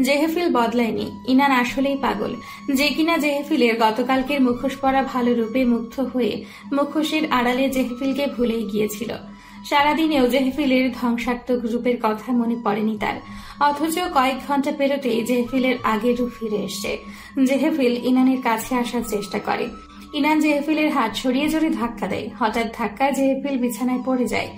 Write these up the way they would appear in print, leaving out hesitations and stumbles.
জেহেফিল বদলায়নি। ইনান আসলেই পাগল, যে কিনা জেহেফিলের গতকালকের মুখোশ পরা ভালো রূপে মুগ্ধ হয়ে মুখোশের আড়ালে জেহেফিলকে ভুলেই গিয়েছিল। সারাদিনেও জেহেফিলের ধ্বংসাত্মক রূপের কথা মনে পড়েনি তার, অথচ কয়েক ঘন্টা পেরোতেই জেহেফিলের আগের রূপ ফিরে এসছে। জেহেফিল ইনানের কাছে আসার চেষ্টা করে। ইনান জেহেফিলের হাত সরিয়ে জোরে ধাক্কা দেয়। হঠাৎ ধাক্কায় জেহেফিল বিছানায় পড়ে যায়।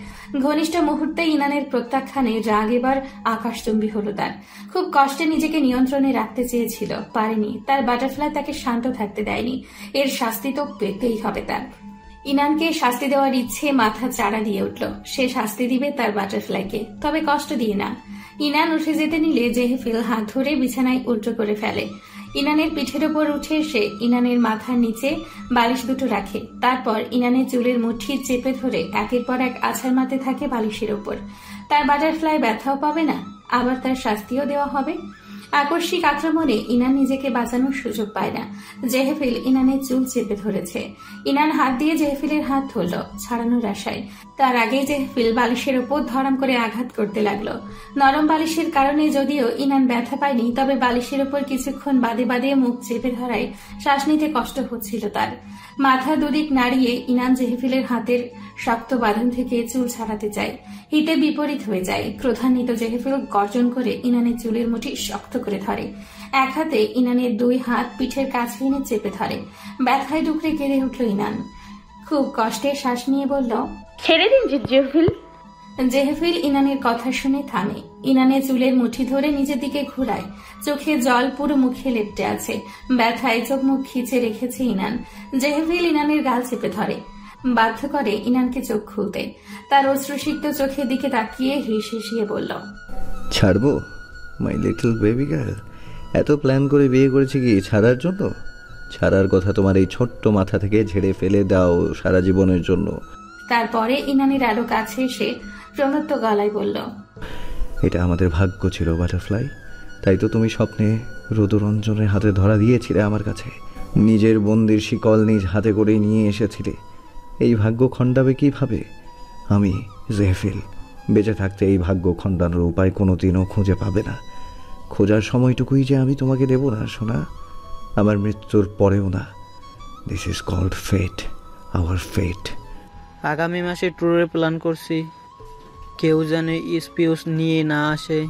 ঘনিষ্ঠ মুহূর্তে ইনানের প্রত্যাখ্যানে রাগ এবার আকাশচুম্বী হলো তার। খুব কষ্টে নিজেকে নিয়ন্ত্রণে রাখতে চেয়েছিল, পারেনি। তার বাটারফ্লাই তাকে শান্ত থাকতে দেয়নি। এর শাস্তি তো পেতেই হবে তার। ইনানকে শাস্তি দেওয়ার ইচ্ছে মাথা চাড়া দিয়ে উঠল। সে শাস্তি দিবে তার বাটারফ্লাইকে, তবে কষ্ট দিয়ে না। ইনান উঠে যেতে নিলে জেহেফিল হাত ধরে বিছানায় উল্টো করে ফেলে। ইনানের পিঠের ওপর উঠে এসে ইনানের মাথার নিচে বালিশ দুটো রাখে। তারপর ইনানের চুলের মুঠি চেপে ধরে একের পর এক আছাড় মারতে থাকে বালিশের ওপর। তার বাটারফ্লাই ব্যথাও পাবে না, আবার তার শাস্তিও দেওয়া হবে। আকস্মিক আক্রমণে ইনান নিজেকে বাঁচানোর সুযোগ পায় না। জেহেফিল ইনানের চুল চেপে ধরেছে। ইনান হাত দিয়ে জেহেফিলের হাত ধরল ছাড়ানোর আশায়। তার আগে জেহেফিল বালিশের ওপর ধরাম করে আঘাত করতে লাগলো। নরম বালিশের কারণে যদিও ইনান ব্যথা পায়নি, তবে বালিশের ওপর কিছুক্ষণ বাদে বাদে মুখ চেপে ধরায় শ্বাস নিতে কষ্ট হচ্ছিল তার। মাথা দুদিক নাড়িয়ে ইনান জেহেফিলের হাতের শক্ত বাঁধন থেকে চুল ছাড়াতে চায়। হিতে বিপরীত হয়ে যায়। ক্রোধান্বিত জেহেফিল গর্জন করে ইনানের চুলের মুঠি শক্ত করে ধরে। এক হাতে ইনানের দুই হাত পিঠের কাছে এনে চেপে ধরে। ব্যথায় ডুকরে কেঁদে উঠল ইনান। খুব কষ্টে শ্বাস নিয়ে বলল, ছেড়ে দিন জেহেফিল। জেহেফিল ইনানের কথা শুনে থামে। ইনানের চুলের মুঠি ধরে নিজের দিকে ঘুরায়। চোখে জল পুরো মুখে লেপটে আছে। ব্যথায় চোখ মুখ খিচে রেখেছে ইনান। জেহেফিল ইনানের গাল চেপে ধরে, বাধ্য করে ইনানকে চোখ খুলতে। তার অশ্রুসিক্ত চোখের দিকে তাকিয়ে হিসিয়ে বলল, ছাড়বো মাই লিটল বেবি গার্ল? এত প্ল্যান করে বিয়ে করেছি কি ছাড়ার জন্য? ছাড়ার কথা তোমার এই ছোট্ট মাথা থেকে ঝেড়ে ফেলে দাও সারা জীবনের জন্য। তারপরে ইনানের আরো কাছে এসে প্রণত গলায় বলল, এটা আমাদের ভাগ্য ছিল বাটারফ্লাই। তাই তো তুমি স্বপ্নে রুদ্ররঞ্জনের হাতে ধরা দিয়েছিলে আমার কাছে। নিজের বন্দির শিকল নিজ হাতে করে নিয়ে এসেছিলে। এই ভাগ্য খণ্ডাবে কিভাবে? আমি জেহেফিল বেঁচে থাকতে এই ভাগ্য খণ্ডানোর উপায় কোনোদিনও খুঁজে পাবে না। খোঁজার সময়টুকুই যে আমি তোমাকে দেব না সোনা, আমার মৃত্যুর পরেও না। This is called fate, our fate. আগামী মাসে ট্যুরের প্ল্যান করছি। কেউ জানে এক্সকিউজ নিয়ে না আসে,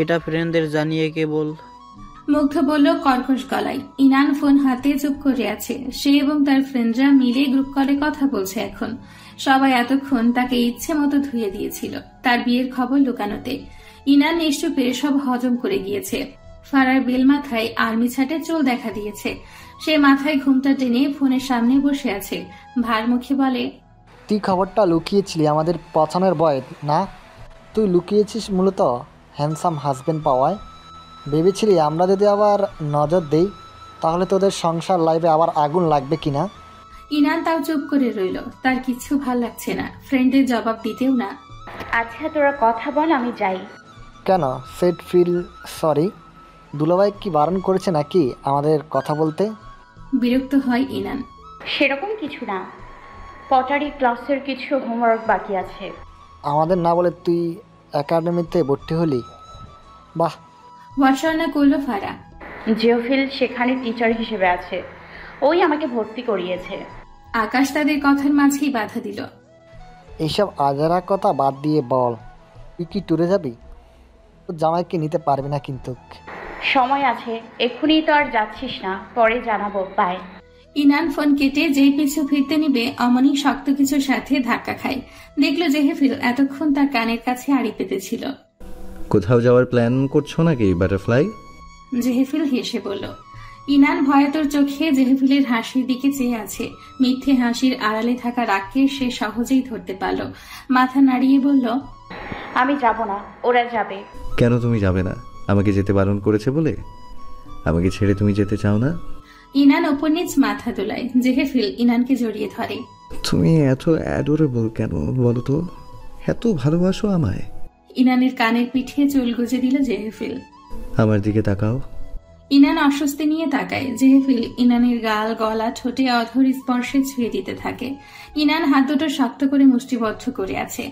এটা ফ্রেন্ডদের জানিয়ে কেবল। মুগ্ধ বলল কর্কশ গলায়। ইনান ফোন হাতে চুপ করে আছে। সে এবং তার ফ্রেন্ডরা মিলে গ্রুপ কলে কথা বলছে এখন। সবাই এতক্ষণ তাকে ইচ্ছে মতো ধুয়ে দিয়েছিল তার বিয়ের খবর লুকানোতে। ইনান নিশ্চুপে সব হজম করে গিয়েছে। ফারার বেল মাথায় আর্মি ছাটে চুল দেখা দিয়েছে। সে মাথায় ঘুমটা টেনে ফোনের সামনে বসে আছে। ভার মুখে বলে, তুই খবরটা লুকিয়েছিলি আমাদের পছানোর ভয় না? তুই লুকিয়েছিস মূলত হ্যান্ডসাম হাজবেন্ড পাওয়ায়। ভেবেছিলি আমরা যদি আবার নজর দেই তাহলে তোদের সংসার লাইফে আবার আগুন লাগবে কিনা? ইনান তাও চুপ করে রইল। তার কিছু ভাল লাগছে না, ফ্রেন্ডের জবাব দিতেও না। আচ্ছা তোরা কথা বল, আমি যাই। কেন? সেট ফিল সরি। দুলাভাই কি বারণ করেছে নাকি আমাদের কথা বলতে? বিরক্ত হয় ইনান। সেরকম কিছু না, পটারি ক্লাসের কিছু হোমওয়ার্ক বাকি আছে। আমাদের না বলে তুই একাডেমিতে ভর্তি হলি? বাহ। ওয়াশানা করল ফারা। জিওফিল সেখানে টিচার হিসেবে আছে, ওই আমাকে ভর্তি করিয়েছে। আকাশ তাদের কথার মাঝেই বাধা দিল। এইসব আজারা কথা বাদ দিয়ে বল, তুই কি ট্যুরে যাবি? তোর জামাইকে নিতে পারবি না কিন্তু। সময় আছে, এক্ষুনি তো আর যাচ্ছিস না, পরে জানাবো, বাই। ইনান ফোন কেটে যেই পিছু ফিরতে নিবে অমনি শক্ত কিছুর সাথে ধাক্কা খায়। দেখলো জেহেফিল এতক্ষণ তার কানের কাছে আড়ি পেতেছিল। কোথাও যাওয়ার প্ল্যান করছো নাকি বাটারফ্লাই? জেহেফিল হেসে বলল। ইনান ভয়াতুর চোখে জেহেফিলের হাসির দিকে চেয়ে আছে। মিথ্যে হাসির আড়ালে থাকা রাগকে সে সহজেই ধরতে পারল। মাথা নাড়িয়ে বলল, আমি যাব না, ওরা যাবে। কেন তুমি যাবে না? আমাকে যেতে বারণ করেছে বলে? আমাকে ছেড়ে তুমি যেতে চাও না? ইনান ওপর নিচ মাথা দোলায়। জেহেফিল ইনানকে জড়িয়ে ধরে। তুমি এত অ্যাডোরেবল কেন বলো তো? এত ভালোবাসো আমায়? ইনানের কানের পিঠে চুল গুজে দিল জেহেফিল। আমার দিকে তাকাও। ইনান অস্বস্তি নিয়ে তাকায়। জেহেফিল ইনানের গাল, গলা, ঠোঁটে অধর স্পর্শে ছুঁয়ে দিতে থাকে। ইনান হাত দুটো শক্ত করে মুষ্টিবদ্ধ করে আছে।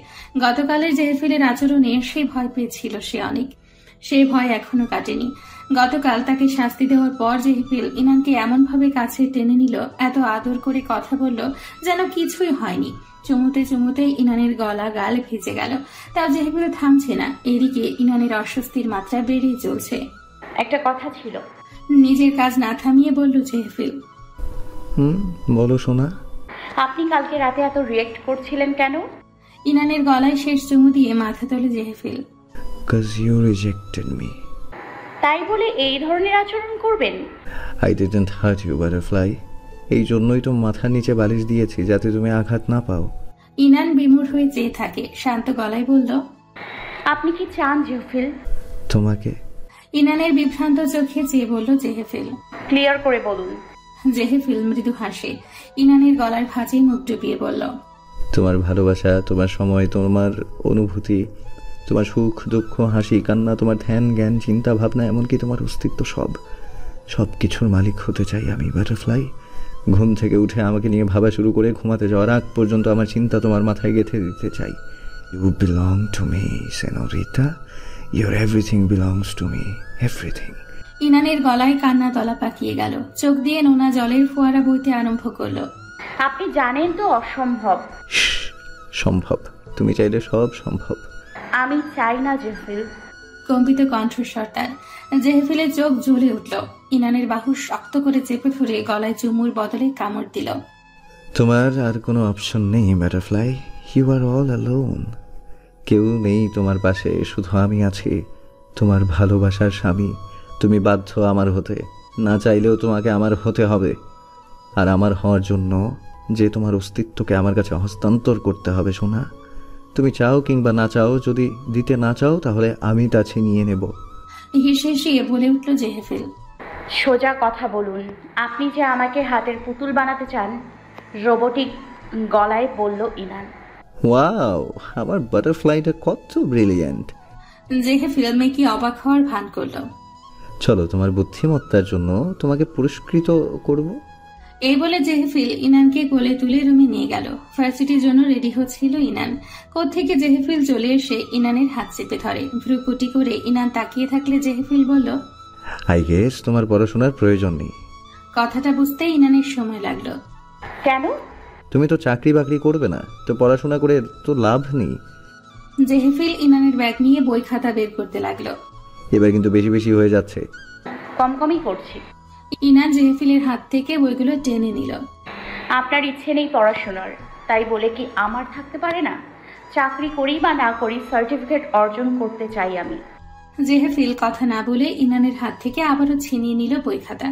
গতকালের জেহেফিলের আচরণে সে ভয় পেয়েছিল সে অনেক। সেই ভয় এখনো কাটেনি। গতকাল তাকে শাস্তি দেওয়ার পর জেহেফিল ইনানকে এমনভাবে কাছে টেনে নিল, এত আদর করে কথা বলল যেন কিছুই হয়নি। চুমুতে চুমুতে ইনানের গলা, গাল ভিজে গেল। তাও জেহেফিল থামছে না। এদিকে ইনানের অস্বস্তির মাত্রা বেড়েই চলছে। একটা কথা ছিল। নিজের কাজ না থামিয়ে বলল জেহেফিল। বলো সোনা। আপনি কালকে রাতে এত রিয়েক্ট করছিলেন কেন? ইনানের গলায় শেষ চুমু দিয়ে মাথা তোলে জেহেফিল। Because you rejected me. তাই বলে এই ধরনের আচরণ করবেন? I didn't hurt you, butterfly. এই জন্যই তো মাথার নিচে বালিশ দিয়েছি, যাতে তুমি আঘাত না পাও। ইনান বিমূঢ় হয়ে চেয়ে থাকে। শান্ত গলায় বলল, আপনি কি চান জেহেফিল? তোমাকে। ইনানের বিভ্রান্ত চোখে চেয়ে বলল জেহেফিল। ক্লিয়ার করে বলুন। জেহেফিল মৃদু হাসে। ইনানের গলার ভাঁজে মুখ ডুবিয়ে বলল, তোমার ভালোবাসা, তোমার সময়, তোমার অনুভূতি, তোমার সুখ দুঃখ, হাসি কান্না, তোমার ধ্যান জ্ঞান, চিন্তা ভাবনা, এমনকি তোমার অস্তিত্ব, সব কিছুর মালিক হতে চাই আমি, বাটারফ্লাই। ঘুম থেকে উঠে আমাকে নিয়ে ভাবা শুরু করে ঘুমাতে যাওয়ার আগ পর্যন্ত আমার চিন্তা তোমার মাথায় গেঁথে দিতে চাই। You belong to me, senorita. Your everything belongs to me, everything. ইনানের গলায় কান্না তলা পাকিয়ে গেল। চোখ দিয়ে নোনা জলের ফোয়ারা বইতে আরম্ভ করলো। আপনি জানেন তো অসম্ভব। সম্ভব, তুমি চাইলে সব সম্ভব। আমি চাই না জেহেফিল। কম্পিত কণ্ঠস্বর তার। জেহেফিলের চোখ জ্বলে উঠল। ইনানের বাহু শক্ত করে চেপে ধরে গলায় চুমুর বদলে কামড় দিল। তোমার আর কোনো অপশন নেই butterfly. You are all alone. কেউ নেই তোমার পাশে, শুধু আমি আছি, তোমার ভালোবাসার স্বামী। তুমি বাধ্য আমার হতে, না চাইলেও তোমাকে আমার হতে হবে। আর আমার হওয়ার জন্য যে তোমার অস্তিত্বকে আমার কাছে হস্তান্তর করতে হবে সোনা। তুমি চাও কিংবা না চাও, যদি দিতে না চাও তাহলে আমি তা ছিনিয়ে নেব। হিসেসিয়ে বলে উঠল জেহেফিল। সোজা কথা বলুন। আপনি যে আমাকে হাতের পুতুল বানাতে চান? রোবোটিক গলায় বলল ইনান। ওয়াও, আমার বাটারফ্লাইটা কত ব্রিলিয়েন্ট। জেহেফিল মেকি অবাক হওয়ার ভান করল। চলো, তোমার বুদ্ধিমত্তার জন্য তোমাকে পুরস্কৃত করব। এই বলে জেহেফিল ইনানকে কোলে তুলে রুমে নিয়ে গেল। ভার্সিটির জন্য রেডি হচ্ছিল ইনান। কোত্থেকে জেহেফিল চলে এসে ইনানের হাত চেপে ধরে। ভ্রুকুটি করে ইনান তাকিয়ে থাকলে জেহেফিল বলল, আই গেস তোমার পড়াশোনার প্রয়োজন নেই। কথাটা বুঝতে ইনানের সময় লাগলো। কেন? তুমি তো চাকরি বাকরি করবে না, তো পড়াশোনা করে তো লাভ নেই। জেহেফিল ইনানের ব্যাগ নিয়ে বই খাতা বের করতে লাগলো। এবার কিন্তু বেশি বেশি হয়ে যাচ্ছে। কম কমই করছি। ইনান জেহেফিলের হাত থেকে বইগুলো টেনে নিল। আপনার ইচ্ছে নেই পড়াশোনার, তাই বলে কি আমার থাকতে পারে না? চাকরি করি বা না করি, সার্টিফিকেট অর্জন করতে চাই আমি। জেহেফিল কথা না বলে ইনানের হাত থেকে আবারও ছিনিয়ে নিল বই খাতা।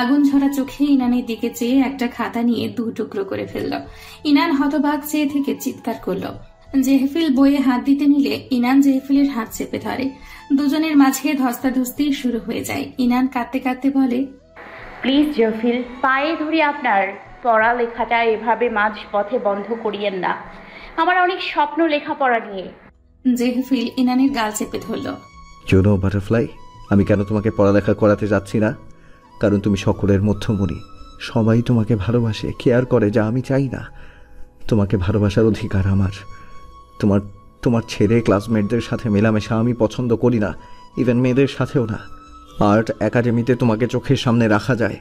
আগুন ঝরা চোখে ইনানের দিকে চেয়ে একটা খাতা নিয়ে 2 টুকরো করে ফেলল। ইনান হতবাক চেয়ে থেকে চিৎকার করল। জেহেফিল বইয়ে হাত দিতে নিলে ইনান জেহেফিলের হাত চেপে ধরে। দুজনের মাঝে ধস্তাধস্তি শুরু হয়ে যায়। ইনান কাঁদতে কাঁদতে বলে, প্লিজ জেহেফিল, পায়ে ধরি আপনার, পড়ালেখাটা এভাবে মাঝ পথে বন্ধ করিয়েন না। আমার অনেক স্বপ্ন লেখাপড়া নিয়ে। জেহেফিল ইনানের গাল চেপে ধরল। জানো বাটারফ্লাই, আমি কেন তোমাকে পড়ালেখা করাতে যাচ্ছি না? কারণ তুমি সকলের মধ্যমণি। সবাই তোমাকে ভালোবাসে, কেয়ার করে, যা আমি চাই না। তোমাকে ভালোবাসার অধিকার আমার। তোমার ছেড়ে ক্লাসমেটদের সাথে মেলামেশা আমি পছন্দ করি না, ইভেন মেয়েদের সাথেও না। আর্ট একাডেমিতে তোমাকে চোখের সামনে রাখা যায়,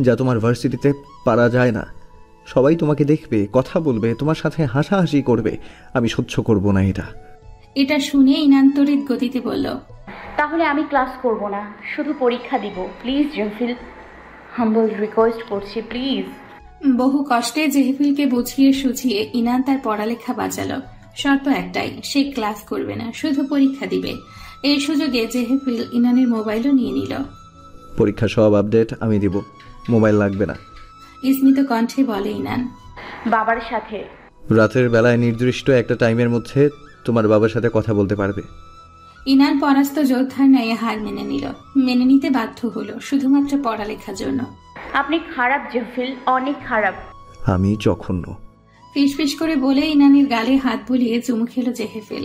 যা তোমার ভার্সিটিতে পারা যায় না। সবাই তোমাকে দেখবে, কথা বলবে, তোমার সাথে হাসাহাসি করবে। আমি সহ্য করব না এটা। এটা শুনে ইনান তড়িৎ গতিতে বলল, তাহলে আমি ক্লাস করব না, শুধু পরীক্ষা দিব। প্লিজ জেহেফিল, হাম্বল রিকোয়েস্ট করছি, প্লিজ। বহু কষ্টে জেহেফিলকে বুঝিয়ে সুঝিয়ে ইনান তার পড়ালেখা বাঁচালো। শর্ত একটাই, সে ক্লাস করবে না, শুধু পরীক্ষা দিবে। এই সুযোগে জেহেফিল ইনানের মোবাইলও নিয়ে নিল। পরীক্ষা সব আপডেট আমি দিব, মোবাইল লাগবে না। স্মিত কণ্ঠে বলে ইনান। বাবার সাথে রাতের বেলায় নির্দিষ্ট একটা টাইমের মধ্যে তোমার বাবার সাথে কথা বলতে পারবে। ইনান পরাস্ত যোদ্ধার ন্যায় হার মেনে নিল। মেনে নিতে বাধ্য হলো শুধুমাত্র পড়ালেখার জন্য। আপনি খারাপ জেহেফিল, অনেক খারাপ। আমি জঘন্য। ফিসফিস করে বলে ইনানের গালে হাত বুলিয়ে চুমু খেল জেহেফিল।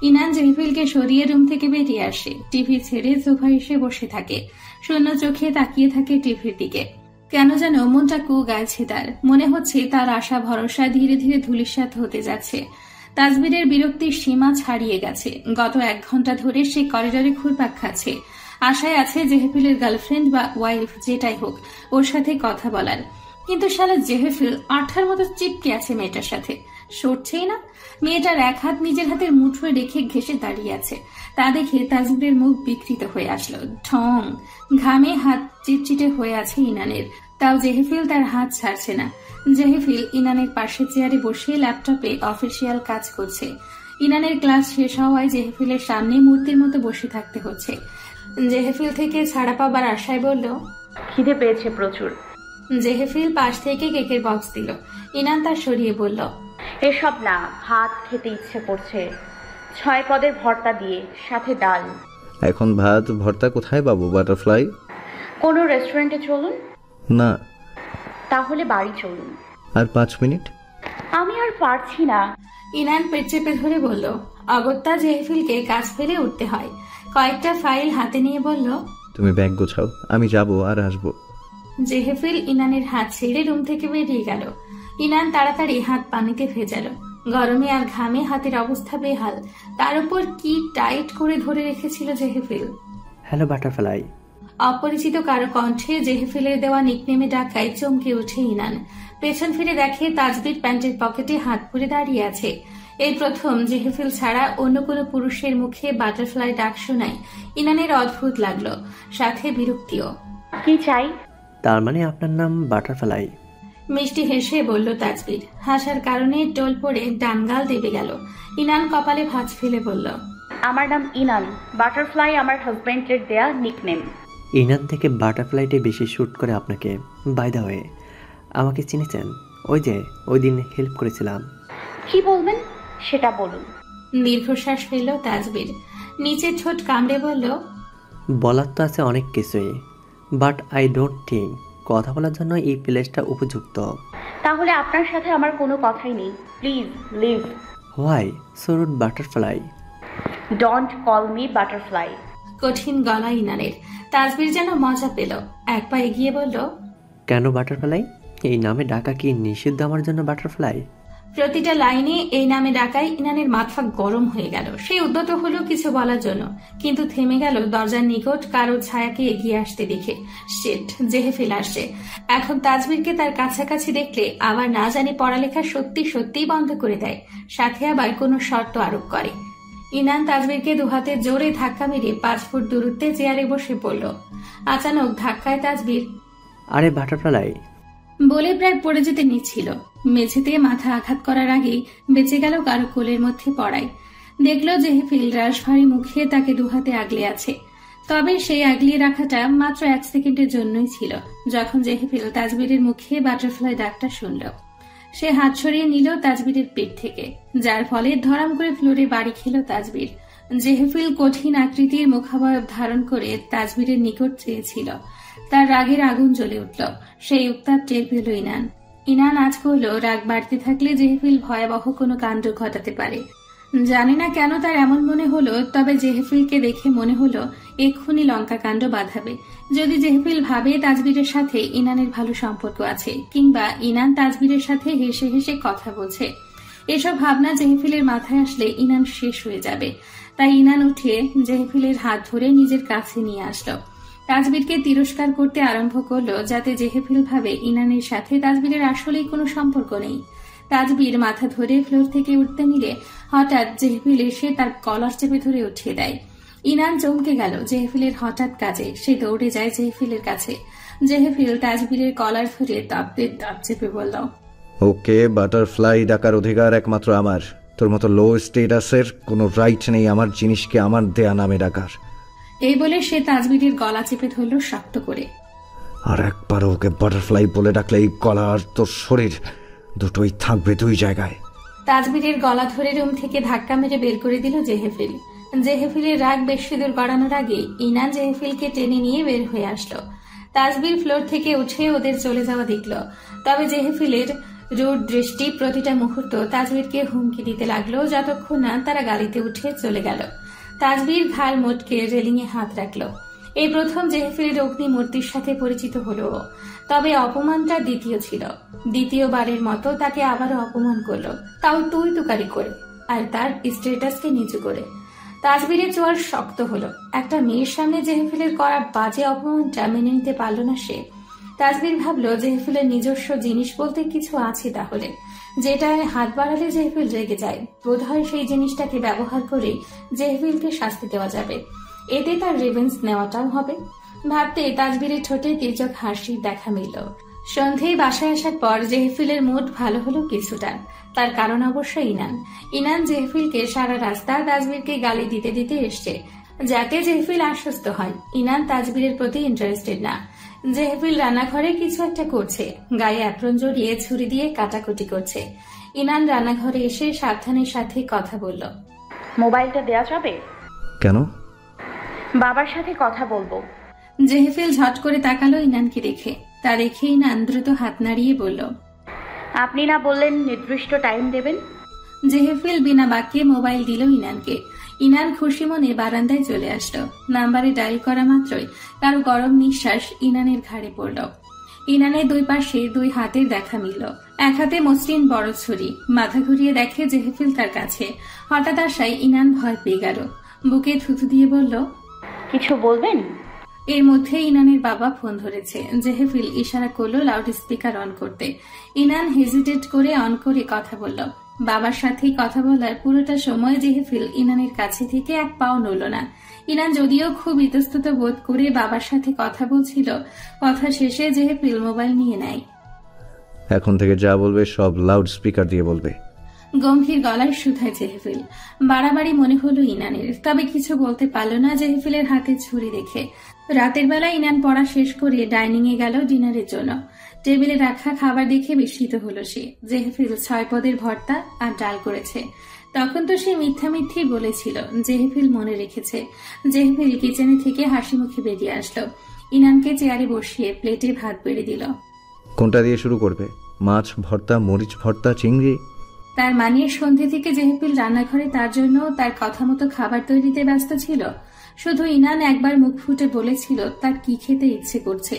ইনান জেহেফিলকে সরিয়ে রুম থেকে বেরিয়ে আসে। টিভি ছেড়ে সোফায় এসে বসে থাকে, শূন্য চোখে তাকিয়ে থাকে টিভির দিকে। কেন যেন মনটা কু গাইছে তার। মনে হচ্ছে তার আশা ভরসা ধীরে ধীরে ধূলিসাৎ হতে যাচ্ছে। তাজবিরের বিরক্তির সীমা ছাড়িয়ে গেছে। গত 1 ঘন্টা ধরে সে করিডোরে ঘুরপাক খাচ্ছে, আশায় আছে জেহেফিলের গার্লফ্রেন্ড বা ওয়াইফ যেটাই হোক ওর সাথে কথা বলার। কিন্তু শালা জেহেফিল আঠার মতো চিপকে আছে মেয়েটার সাথে, সরছেই না। মেয়েটার এক হাত নিজের হাতের মুঠোয় রেখে ঘেঁষে দাঁড়িয়ে আছে। তা দেখে তাজবিরের মুখ বিকৃত হয়ে আসলো। ঠং, ঘামে হাত চিটচিটে হয়ে আছে ইনানের, তাও জেহেফিল তার হাত ছাড়ছে না। জেহেফিল ইনানের পাশে চেয়ারে বসে ল্যাপটপে অফিসিয়াল কাজ করছে। ইনানের ক্লাস শেষ হওয়ায় জেহেফিলের সামনে মূর্তির মতো বসে থাকতে হচ্ছে। জেহেফিল থেকে ছাড়া পাবার আশায় বলল, খিদে পেয়েছে প্রচুর। জেহেফিল পাশ থেকে কেকের বক্স দিল। ইনান তার সরিয়ে বলল, এসব না, ভাত খেতে ইচ্ছে করছে, 6 পদের ভর্তা দিয়ে, সাথে ডাল। এখন ভাত ভর্তা কোথায় পাবো বাটারফ্লাই? কোনো রেস্টুরেন্টে চলুন। না। তাহলে বাড়ি চলুন। আর 5 মিনিট? আমি আর পারছি না। ইনান পেট চেপে ধরে বলল। অগত্যা জেহেফিলকে কাজ ফেলে উঠতে হয়। কয়েকটা ফাইল হাতে নিয়ে বলল, তুমি ব্যাগ গোছাও, আমি যাব আর আসবো। জেহেফিল ইনানের হাত ছেড়ে রুম থেকে বেরিয়ে গেল। ইনান তাড়াতাড়ি হাত পানিতে ভেজালো। গরমে আর ঘামে হাতের অবস্থা বেহাল। তার উপর কি টাইট করে ধরে রেখেছিল জেহেফিল। Hello butterfly. অপরিচিত কারো কণ্ঠে জেহেফিলের দেওয়া নিকনেমে ডাকায় চমকে উঠে ইনান। পেছন ফিরে দেখে তাজবির প্যান্টের পকেটে হাত পুরে দাঁড়িয়ে আছে। এই প্রথম জেহেফিল ছাড়া অন্য কোনো পুরুষের মুখে বাটারফ্লাই ডাক শোনায় ইনানের অদ্ভুত লাগলো, সাথে বিরক্তিও। কি চাই? তার মানে আপনার নাম বাটারফ্লাই? মিষ্টি হেসে বলল তাজবির। হাসার কারণে টোল পড়ে ডানগাল দেবে গেল। ইনান কপালে ভাঁজ ফেলে বলল, আমার নাম ইনান। বাটারফ্লাই আমার হাজবেন্ডের দেয়া নিকনেম। ইনান থেকে বাটারফ্লাইটে বেশি শ্যুট করে আপনাকে। বাই দ্য ওয়ে, আমাকে চিনেছেন? ওই যে ওই দিন হেল্প করেছিলাম। কি বলবেন সেটা বলুন। দীর্ঘশ্বাস ফেলল তাজবির। নিচের ঠোঁট কামড়ে বলল, বলার তো আছে অনেক কিছুই, বাট আই ডোন্ট থিঙ্ক কথা বলার জন্য এই প্লেসটা উপযুক্ত। তাহলে আপনার সাথে আমার কোনো কথাই নেই। Please leave. Why so rude butterfly? Don't call me butterfly. কঠিন গলা ইনানের। তাজবির যেন মজা পেল। এক পা এগিয়ে বলল, কেন বাটারফ্লাই? এই নামে ডাকা কি নিষিদ্ধ আমার জন্য বাটারফ্লাই? প্রতিটা লাইনে এই নামে ডাকায় ইনানের মাথা গরম হয়ে গেল। সে উদ্যত হলো কিছু বলার জন্য, কিন্তু থেমে গেল দরজার নিকট কারো ছায়াকে এগিয়ে আসতে দেখে। শিট, জেহেফিল আসছে। এখন তাজবিরকে তার কাছাকাছি দেখলে আবার না জানি পড়ালেখা সত্যি সত্যিই বন্ধ করে দেয়, সাথে আবার কোনো শর্ত আরোপ করে। ইনান তাজবিরকে দুহাতে জোরে ধাক্কা মেরে 5 ফুট দূরত্বে চেয়ারে বসে পড়ল। আচানক ধাক্কায় তাজবির আরে বাটারফ্লাই বলে প্রায় পড়ে যেতে নিচ্ছিল। মেঝেতে মাথা আঘাত করার আগেই বেঁচে গেল কারো কোলের মধ্যে পড়ায়। দেখল জেহেফিল রাশ ভারী মুখে তাকে দুহাতে আগলে আছে। তবে সেই আগলিয়ে রাখাটা মাত্র 1 সেকেন্ডের জন্যই ছিল। যখন জেহেফিল তাজবিরের মুখে বাটারফ্লাই ডাকটা শুনল, সে হাত সরিয়ে নিল তাজবিরের পেট থেকে, যার ফলে ধরাম করে ফ্লোরে বাড়ি খেল তাজবির। জেহেফিল কঠিন আকৃতির মুখাবয়ব ধারণ করে তাজবিরের নিকট চেয়েছিল। তার রাগের আগুন জ্বলে উঠল। সেই উত্তাপ টের পেল ইনান। ইনান আজ করল রাগ বাড়তে থাকলে জেহেফিল ভয়াবহ কোনো কাণ্ড ঘটাতে পারে। জানি না কেন তার এমন মনে হলো, তবে জেহেফিলকে দেখে মনে হলো এক্ষুনি লঙ্কা কাণ্ড বাঁধাবে। যদি জেহেফিল ভাবে তাজবিরের সাথে ইনানের ভালো সম্পর্ক আছে, কিংবা ইনান তাজবিরের সাথে হেসে হেসে কথা বলছে, এসব ভাবনা জেহেফিলের মাথায় আসলে ইনান শেষ হয়ে যাবে। তাই ইনান উঠে জেহেফিলের হাত ধরে নিজের কাছে নিয়ে আসলো। তাজবিরকে তিরস্কার করতে আরম্ভ করলো, যাতে জেহেফিল ভাবে ইনানের সাথে তাজবিরের আসলেই কোনো সম্পর্ক নেই। তাজবির মাথা ধরে ফ্লোর থেকে উঠতে নিলে হঠাৎ জেহেফিল এসে তার কলার চেপে ধরে উঠিয়ে দেয়। ইনান চমকে গেল জেহেফিলের হঠাৎ কাজে। সে দৌড়ে যায় জেহেফিলের কাছে। জেহেফিল তাজবিরের কলার ধরে দাপ চেপে বলল, ওকে বাটারফ্লাই ডাকার অধিকার একমাত্র আমার। তোর মতো লো স্টেটাসের কোনো রাইট নেই আমার জিনিসকে আমার দেয়া নামে ডাকার। এই বলে সে তাজবিরের গলা চেপে ধরল শক্ত করে। আর একবার ওকে বাটারফ্লাই বলে ডাকলে এই গলা আর তোর শরীর দুটোই থাকবে 2 জায়গায়। তাজবিরের গলা ধরে রুম থেকে ধাক্কা মেরে বের করে দিল জেহেফিল। জেহেফিলের রাগ বেশি দূর গড়ানোর আগে ইনান জেহেফিলকে টেনে নিয়ে বের হয়ে আসলো। তাজবির ফ্লোর থেকে উঠে ওদের চলে যাওয়া দেখল। তবে জেহেফিলের রূঢ় দৃষ্টি প্রতিটা মুহূর্ত তাজবীরকে হুমকি দিতে লাগলো, যতক্ষণ না তারা গাড়িতে উঠে চলে গেল। তাজবীর ঘাড় মোটকে রেলিংয়ে হাত রাখলো। এই প্রথম জেহেফিলের অগ্নিমূর্তির সাথে পরিচিত হলো ও। তবে অপমানটা দ্বিতীয় ছিল। দ্বিতীয়বারের মতো তাকে আবারও অপমান করলো, তাও তুই তুকারি করে, আর তার স্ট্যাটাসকে নিচু করে। তাজবীরের চোয়াল শক্ত হলো। একটা মেয়ের সামনে জেহেফিলের করা বাজে অপমানটা মেনে নিতে পারল না সে। তাজবীর ভাবলো জেহেফিলের নিজস্ব জিনিস বলতে কিছু আছে তাহলে, যেটায় হাত বাড়ালে জেহেফিল রেগে যায়। বোধহয় সেই জিনিসটাকে ব্যবহার করে জেহেফিলকে শাস্তি দেওয়া যাবে, এতে তার রিভেঞ্জ নেওয়াটাও হবে। ভাবতে তাজবীরের ঠোঁটে তির্যক হাসির দেখা মিলল। সন্ধেয় বাসায় আসার পর জেহেফিলের মুড ভালো হলো কিছুটা। তার কারণ অবশ্য ইনান জেহেফিলকে সারা রাস্তা তাজবীরকে গালি দিতে দিতে এসছে, যাতে জেহেফিল আশ্বস্ত হয় ইনান তাজবীরের প্রতি ইন্টারেস্টেড না। জেহেফিল রান্নাঘরে কিছু একটা করছে, গায়ে অ্যাপ্রন জড়িয়ে ছুরি দিয়ে কাটাকুটি করছে। ইনান রান্নাঘরে এসে সাবধানের সাথে কথা বলল। মোবাইলটা দেয়া যাবে? কেন? বাবার সাথে কথা বলবো। জেহেফিল ঝট করে তাকালো ইনানকে দেখে। তা দেখে ইনান দ্রুত হাত নাড়িয়ে বলল, আপনি না বললেন নির্দিষ্ট টাইম দেবেন? জেহেফিল বিনা বাক্যে মোবাইল দিল ইনানকে। ইনান খুশি মনে বারান্দায় চলে আসলো। নাম্বারে ডায়াল করা মাত্রই কারো গরম নিঃশ্বাস ইনানের ঘাড়ে পড়ল। ইনানের দুই পাশে দুই হাতের দেখা মিলল। এক হাতে মসৃণ বড় ছুরি। মাথা ঘুরিয়ে দেখে জেহেফিল তার কাছে। হঠাৎ আসায় ইনান ভয় পেয়ে গেল। বুকে থুতু দিয়ে বলল, কিছু বলবেন? এর মধ্যে ইনানের বাবা ফোন ধরেছে। জেহেফিল ইশারা করলো লাউড স্পিকার অন করতে। ইনান হেজিটেট করে অন করে কথা বলল। বাবার সাথেই কথা বলার পুরোটা সময় জেহেফিল ইনানের কাছে থেকে এক পাও নড়ল না। ইনান যদিও খুব ইতস্তত বোধ করে বাবার সাথে কথা বলছিল, কথা শেষে জেহেফিল মোবাইল নিয়ে নেয়। এখন থেকে যা বলবে সব লাউড স্পিকার দিয়ে বলবে। গম্ভীর গলায় শুধায় জেহেফিল। বাড়াবাড়ি মনে হলো ইনানের, তবে কিছু বলতে পারল না জেহেফিলের হাতে ছুরি দেখে। রাতের বেলা ইনান পড়া শেষ করে ডাইনিং এ গেল ডিনারের জন্য। টেবিলে রাখা খাবার দেখে বিস্মিত হলো সে। জেহেফিল 6 পদের ভর্তা আর ডাল করেছে। তখন তো সে মিথ্যামিথ্যি বলেছিল, জেহেফিল মনে রেখেছে। জেহেফিল কিচেনে থেকে হাসি মুখে বেরিয়ে আসলো। ইনানকে চেয়ারে বসিয়ে প্লেটে ভাত বেড়ে দিল। কোনটা দিয়ে শুরু করবে? মাছ ভর্তা, মরিচ ভর্তা, চিংড়ি? তার মানিয়ে সন্ধে থেকে জেহেফিল রান্নাঘরে তার জন্য তার কথা মতো খাবার তৈরিতে ব্যস্ত ছিল। শুধু ইনান একবার মুখ ফুটে বলেছিল তার কি খেতে ইচ্ছে করছে।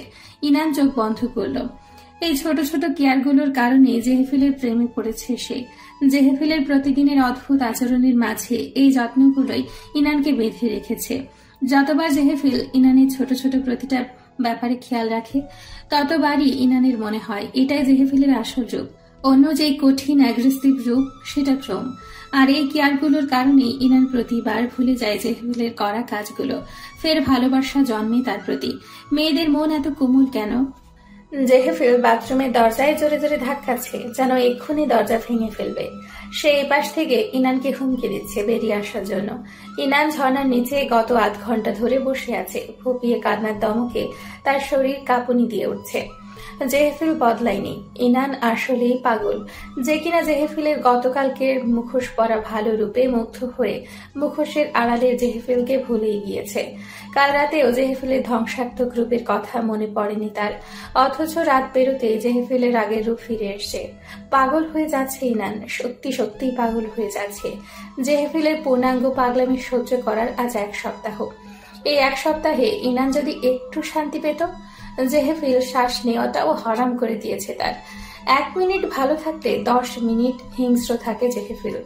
ইনান চোখ বন্ধ করল। এই ছোট ছোট কেয়ারগুলোর কারণে জেহেফিলের প্রেমে পড়েছে সে। জেহেফিলের প্রতিদিনের অদ্ভুত আচরণের মাঝে এই যত্নগুলোই ইনানকে বেঁধে রেখেছে। যতবার জেহেফিল ইনানের ছোট ছোট প্রতিটা ব্যাপারে খেয়াল রাখে, ততবারই ইনানের মনে হয় এটাই জেহেফিলের আসল রূপ। অন্য যে কঠিন অ্যাগ্রেসিভ রূপ সেটা ক্রম। আর এই কেয়ারগুলোর কারণে ইনান প্রতিবার ভুলে যায় জেহেফিলের করা কাজগুলো। ফের ভালোবাসা জন্মে তার প্রতি। মেয়েদের মন এত কোমল কেন? জেহেফিল বাথরুমের দরজায় জোরে জোরে ধাক্কাচ্ছে, যেন এক্ষুনি দরজা ভেঙে ফেলবে। সে এপাশ থেকে ইনানকে হুমকি দিচ্ছে বেরিয়ে আসার জন্য। ইনান ঝর্ণার নিচে গত আধ ঘন্টা ধরে বসে আছে। ফুপিয়ে কান্নার দমকে তার শরীর কাঁপুনি দিয়ে উঠছে। জেহেফিল বদলায়নি। ইনান আসলেই পাগল, যে কিনা জেহেফিলের গতকালকের মুখোশ পরা ভালো রূপে মুগ্ধ হয়ে মুখোশের আড়ালে জেহেফিলকে ভুলেই গিয়েছে। কাল রাতেও জেহেফিলের ধ্বংসাত্মক রূপের কথা মনে পড়েনি তার, অথচ রাত পেরোতে জেহেফিলের আগের রূপ ফিরে এসছে। পাগল হয়ে যাচ্ছে ইনান, সত্যি সত্যি পাগল হয়ে যাচ্ছে। জেহেফিলের পূর্ণাঙ্গ পাগলামি সহ্য করার আজ 1 সপ্তাহ। এই 1 সপ্তাহে ইনান যদি একটু শান্তি পেত। জেহেফিল শ্বাস নেওয়াটাও হারাম করে দিয়েছে তার। 1 মিনিট ভালো থাকতে 10 মিনিট হিংস্র থাকে জেহেফিল।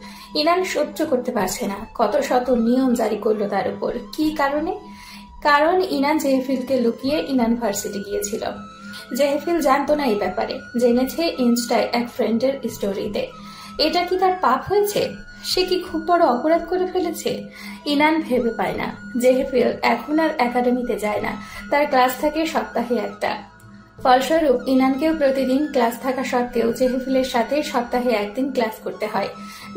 ইনান সহ্য করতে পারছে না। কত শত নিয়ম জারি করলো তার উপর। কি কারণে? কারণ ইনান জেহেফিলকে লুকিয়ে ইনান ভার্সিটি গিয়েছিল। জেহেফিল জানতো না এই ব্যাপারে, জেনেছে ইনস্টায় এক ফ্রেন্ডের স্টোরিতে। এটা কি তার পাপ হয়েছে? সে কি খুব বড় অপরাধ করে ফেলেছে? ইনান ভেবে পায় না। জেহেফিল এখন আর একাডেমিতে যায় না, তার ক্লাস থাকে সপ্তাহে একটা। ফলস্বরূপ ইনানকেও প্রতিদিন ক্লাস থাকা সত্ত্বেও জেহেফিলের সাথে সপ্তাহে 1 দিন ক্লাস করতে হয়।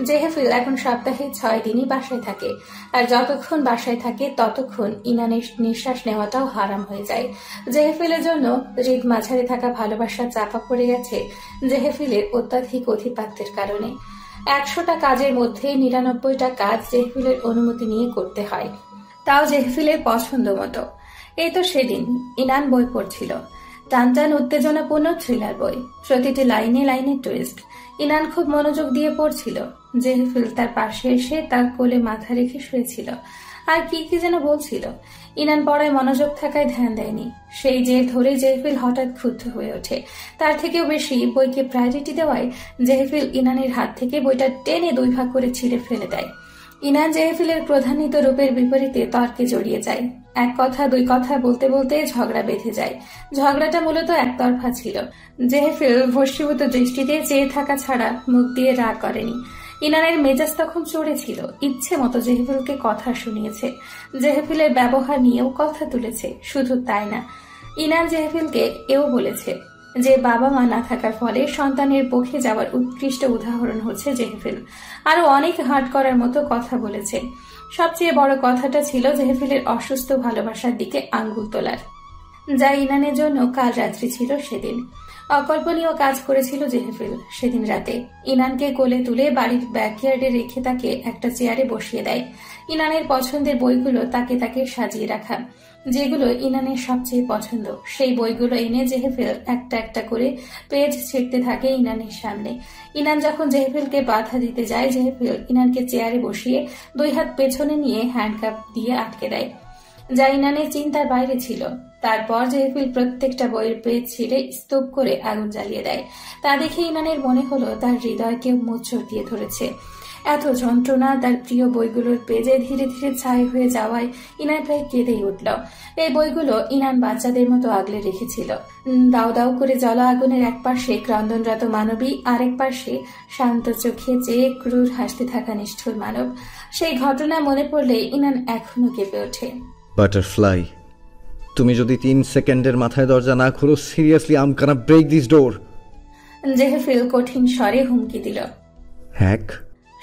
জেহেফিল এখন সপ্তাহে 6 দিনই বাসায় থাকে, আর যতক্ষণ বাসায় থাকে ততক্ষণ ইনানের নিঃশ্বাস নেওয়াটাও হারাম হয়ে যায়। জেহেফিলের জন্য হৃদ মাঝারে থাকা ভালোবাসা চাপা পড়ে গেছে জেহেফিলের অত্যাধিক অধিপত্যের কারণে। 100টা কাজের মধ্যে 99টা কাজ জেহেফিলের অনুমতি নিয়ে করতে হয়, তাও জেহেফিলের পছন্দ মতো। এই তো সেদিন ইনান বই পড়ছিল। টান টান উত্তেজনাপূর্ণ থ্রিলার বই, প্রতিটি লাইনে লাইনে টুইস্ট। ইনান খুব মনোযোগ দিয়ে পড়ছিল। জেহফিল তার পাশে এসে তার কোলে মাথা রেখে শুয়েছিল আর কি কি যেন বলছিল। ইনান পড়ায় মনোযোগ থাকায় ধ্যান দেয়নি। সেই জের ধরে জেহফিল হঠাৎ ক্ষুব্ধ হয়ে ওঠে। তার থেকেও বেশি বইকে প্রায়োরিটি দেওয়ায় জেহফিল ইনানের হাত থেকে বইটা টেনে 2 ভাগ করে ছিঁড়ে ফেলে দেয়। ইনান জেহফিলের প্রধানিত রূপের বিপরীতে তর্কে জড়িয়ে যায়। এক কথা 2 কথা বলতে বলতে ঝগড়া বেঁধে যায়। ঝগড়াটা মূলত একতরফা ছিল। জেহফিল ভস্মীভূত দৃষ্টিতে চেয়ে থাকা ছাড়া মুখ দিয়ে রাগ করেনি। ইনানের মেজাজ তখন চড়েছিল। ইচ্ছে মতো জেহফিলকে কথা শুনিয়েছে। জেহফিলের ব্যবহার নিয়েও কথা তুলেছে। শুধু তাই না, ইনান জেহফিলকে এও বলেছে যে বাবা মা না থাকার ফলে সন্তানের পক্ষে যাওয়ার উৎকৃষ্ট উদাহরণ হচ্ছে জেহফিল। আরো অনেক হার্ট করার মতো কথা বলেছে। সবচেয়ে বড় কথাটা ছিল জেহফিলের অসুস্থ ভালোবাসার দিকে আঙ্গুল তোলার, যা ইনানের জন্য কাল রাত্রি ছিল সেদিন। অকল্পনীয় কাজ করেছিল জেহফিল সেদিন রাতে। ইনানকে কোলে তুলে বাড়ির ব্যাকইয়ার্ডে রেখে তাকে একটা চেয়ারে বসিয়ে দেয়। ইনানের পছন্দের বইগুলো তাকে তাকে সাজিয়ে রাখা, যেগুলো ইনানের সবচেয়ে পছন্দ সেই বইগুলো এনে জেহফিল একটা একটা করে পেজ ছিঁড়তে থাকে ইনানের সামনে। ইনান যখন জেহফিলকে বাধা দিতে যায়, জেহফিল ইনানকে চেয়ারে বসিয়ে 2 হাত পেছনে নিয়ে হ্যান্ডকাপ দিয়ে আটকে দেয়, যা ইনানের চিন্তার বাইরে ছিল। তারপর জেহফিল প্রত্যেকটা বইয়ের পেজ ছিঁড়ে স্তূপ করে আগুন জ্বালিয়ে দেয়। তা দেখে ইনানের মনে হলো তার হৃদয়কে মোচড় দিয়ে ধরেছে। এত যন্ত্রণা তার প্রিয় বইগুলোর পেজে ধীরে ধীরে ছাই হয়ে যাওয়ায় ইনান প্রায় কেঁদেই উঠল। এই বইগুলো ইনান বাচ্চাদের মতো আগলে রেখেছিল। দাউ দাউ করে জ্বলা আগুনের এক পাশে ক্রন্দনরত মানবী, আরেক পাশে শান্ত চোখে চেয়ে ক্রূর হাসতে থাকা নিষ্ঠুর মানব। সেই ঘটনা মনে পড়লে ইনান এখনো কেঁপে ওঠে। বাটারফ্লাই, তুমি যদি 3 সেকেন্ডের মাথায় দরজা না খোলো, seriously I am gonna break this door. Jehfil কঠিন স্বরে হুমকি দিল। এক,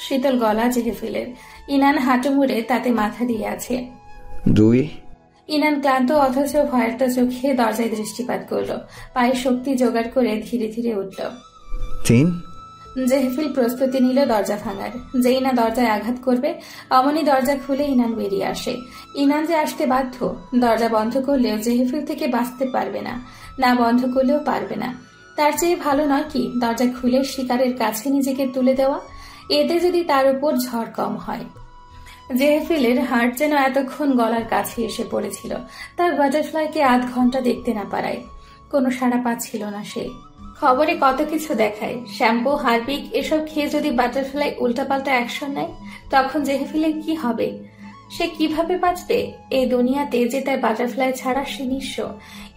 শীতল গলা জেহফিলের। ইনান হাঁটু মুড়ে তাতে মাথা দিয়ে আছে। 2, ইনান ক্লান্ত অথচ ভয়ার্ত চোখে দরজায় দৃষ্টিপাত করল। পায়ে শক্তি জোগাড় করে ধীরে ধীরে উঠল। 3, জেহফিল প্রস্তুতি নিল দরজা ভাঙার। যেই না দরজায় আঘাত করবে, অমনি দরজা খুলে ইনান বেরিয়ে আসে। ইনান যে আসতে বাধ্য। দরজা বন্ধ করলেও জেহফিল থেকে বাঁচতে পারবে না, না বন্ধ করলেও পারবে না। তার চেয়ে ভালো নয় কি দরজা খুলে শিকারের কাছে নিজেকে তুলে দেওয়া? এতে যদি তার উপর ঝড় কম হয়। জেহফিলের হার্ট যেন এতক্ষণ গলার কাছে এসে পড়েছিল। তার বাটারফ্লাইকে আধ ঘন্টা দেখতে না পারায় কোনো সাড়া পাচ্ছিল না সে। খবরে কত কিছু দেখায়, শ্যাম্পু, হারপিক এসব খেয়ে যদি বাটারফ্লাই উল্টাপাল্টা অ্যাকশন নেয়, তখন জেহফিলের কি হবে? সে কিভাবে বাঁচবে? এই দুনিয়াতে যে তার বাটারফ্লাই ছাড়া সে নিঃস্ব।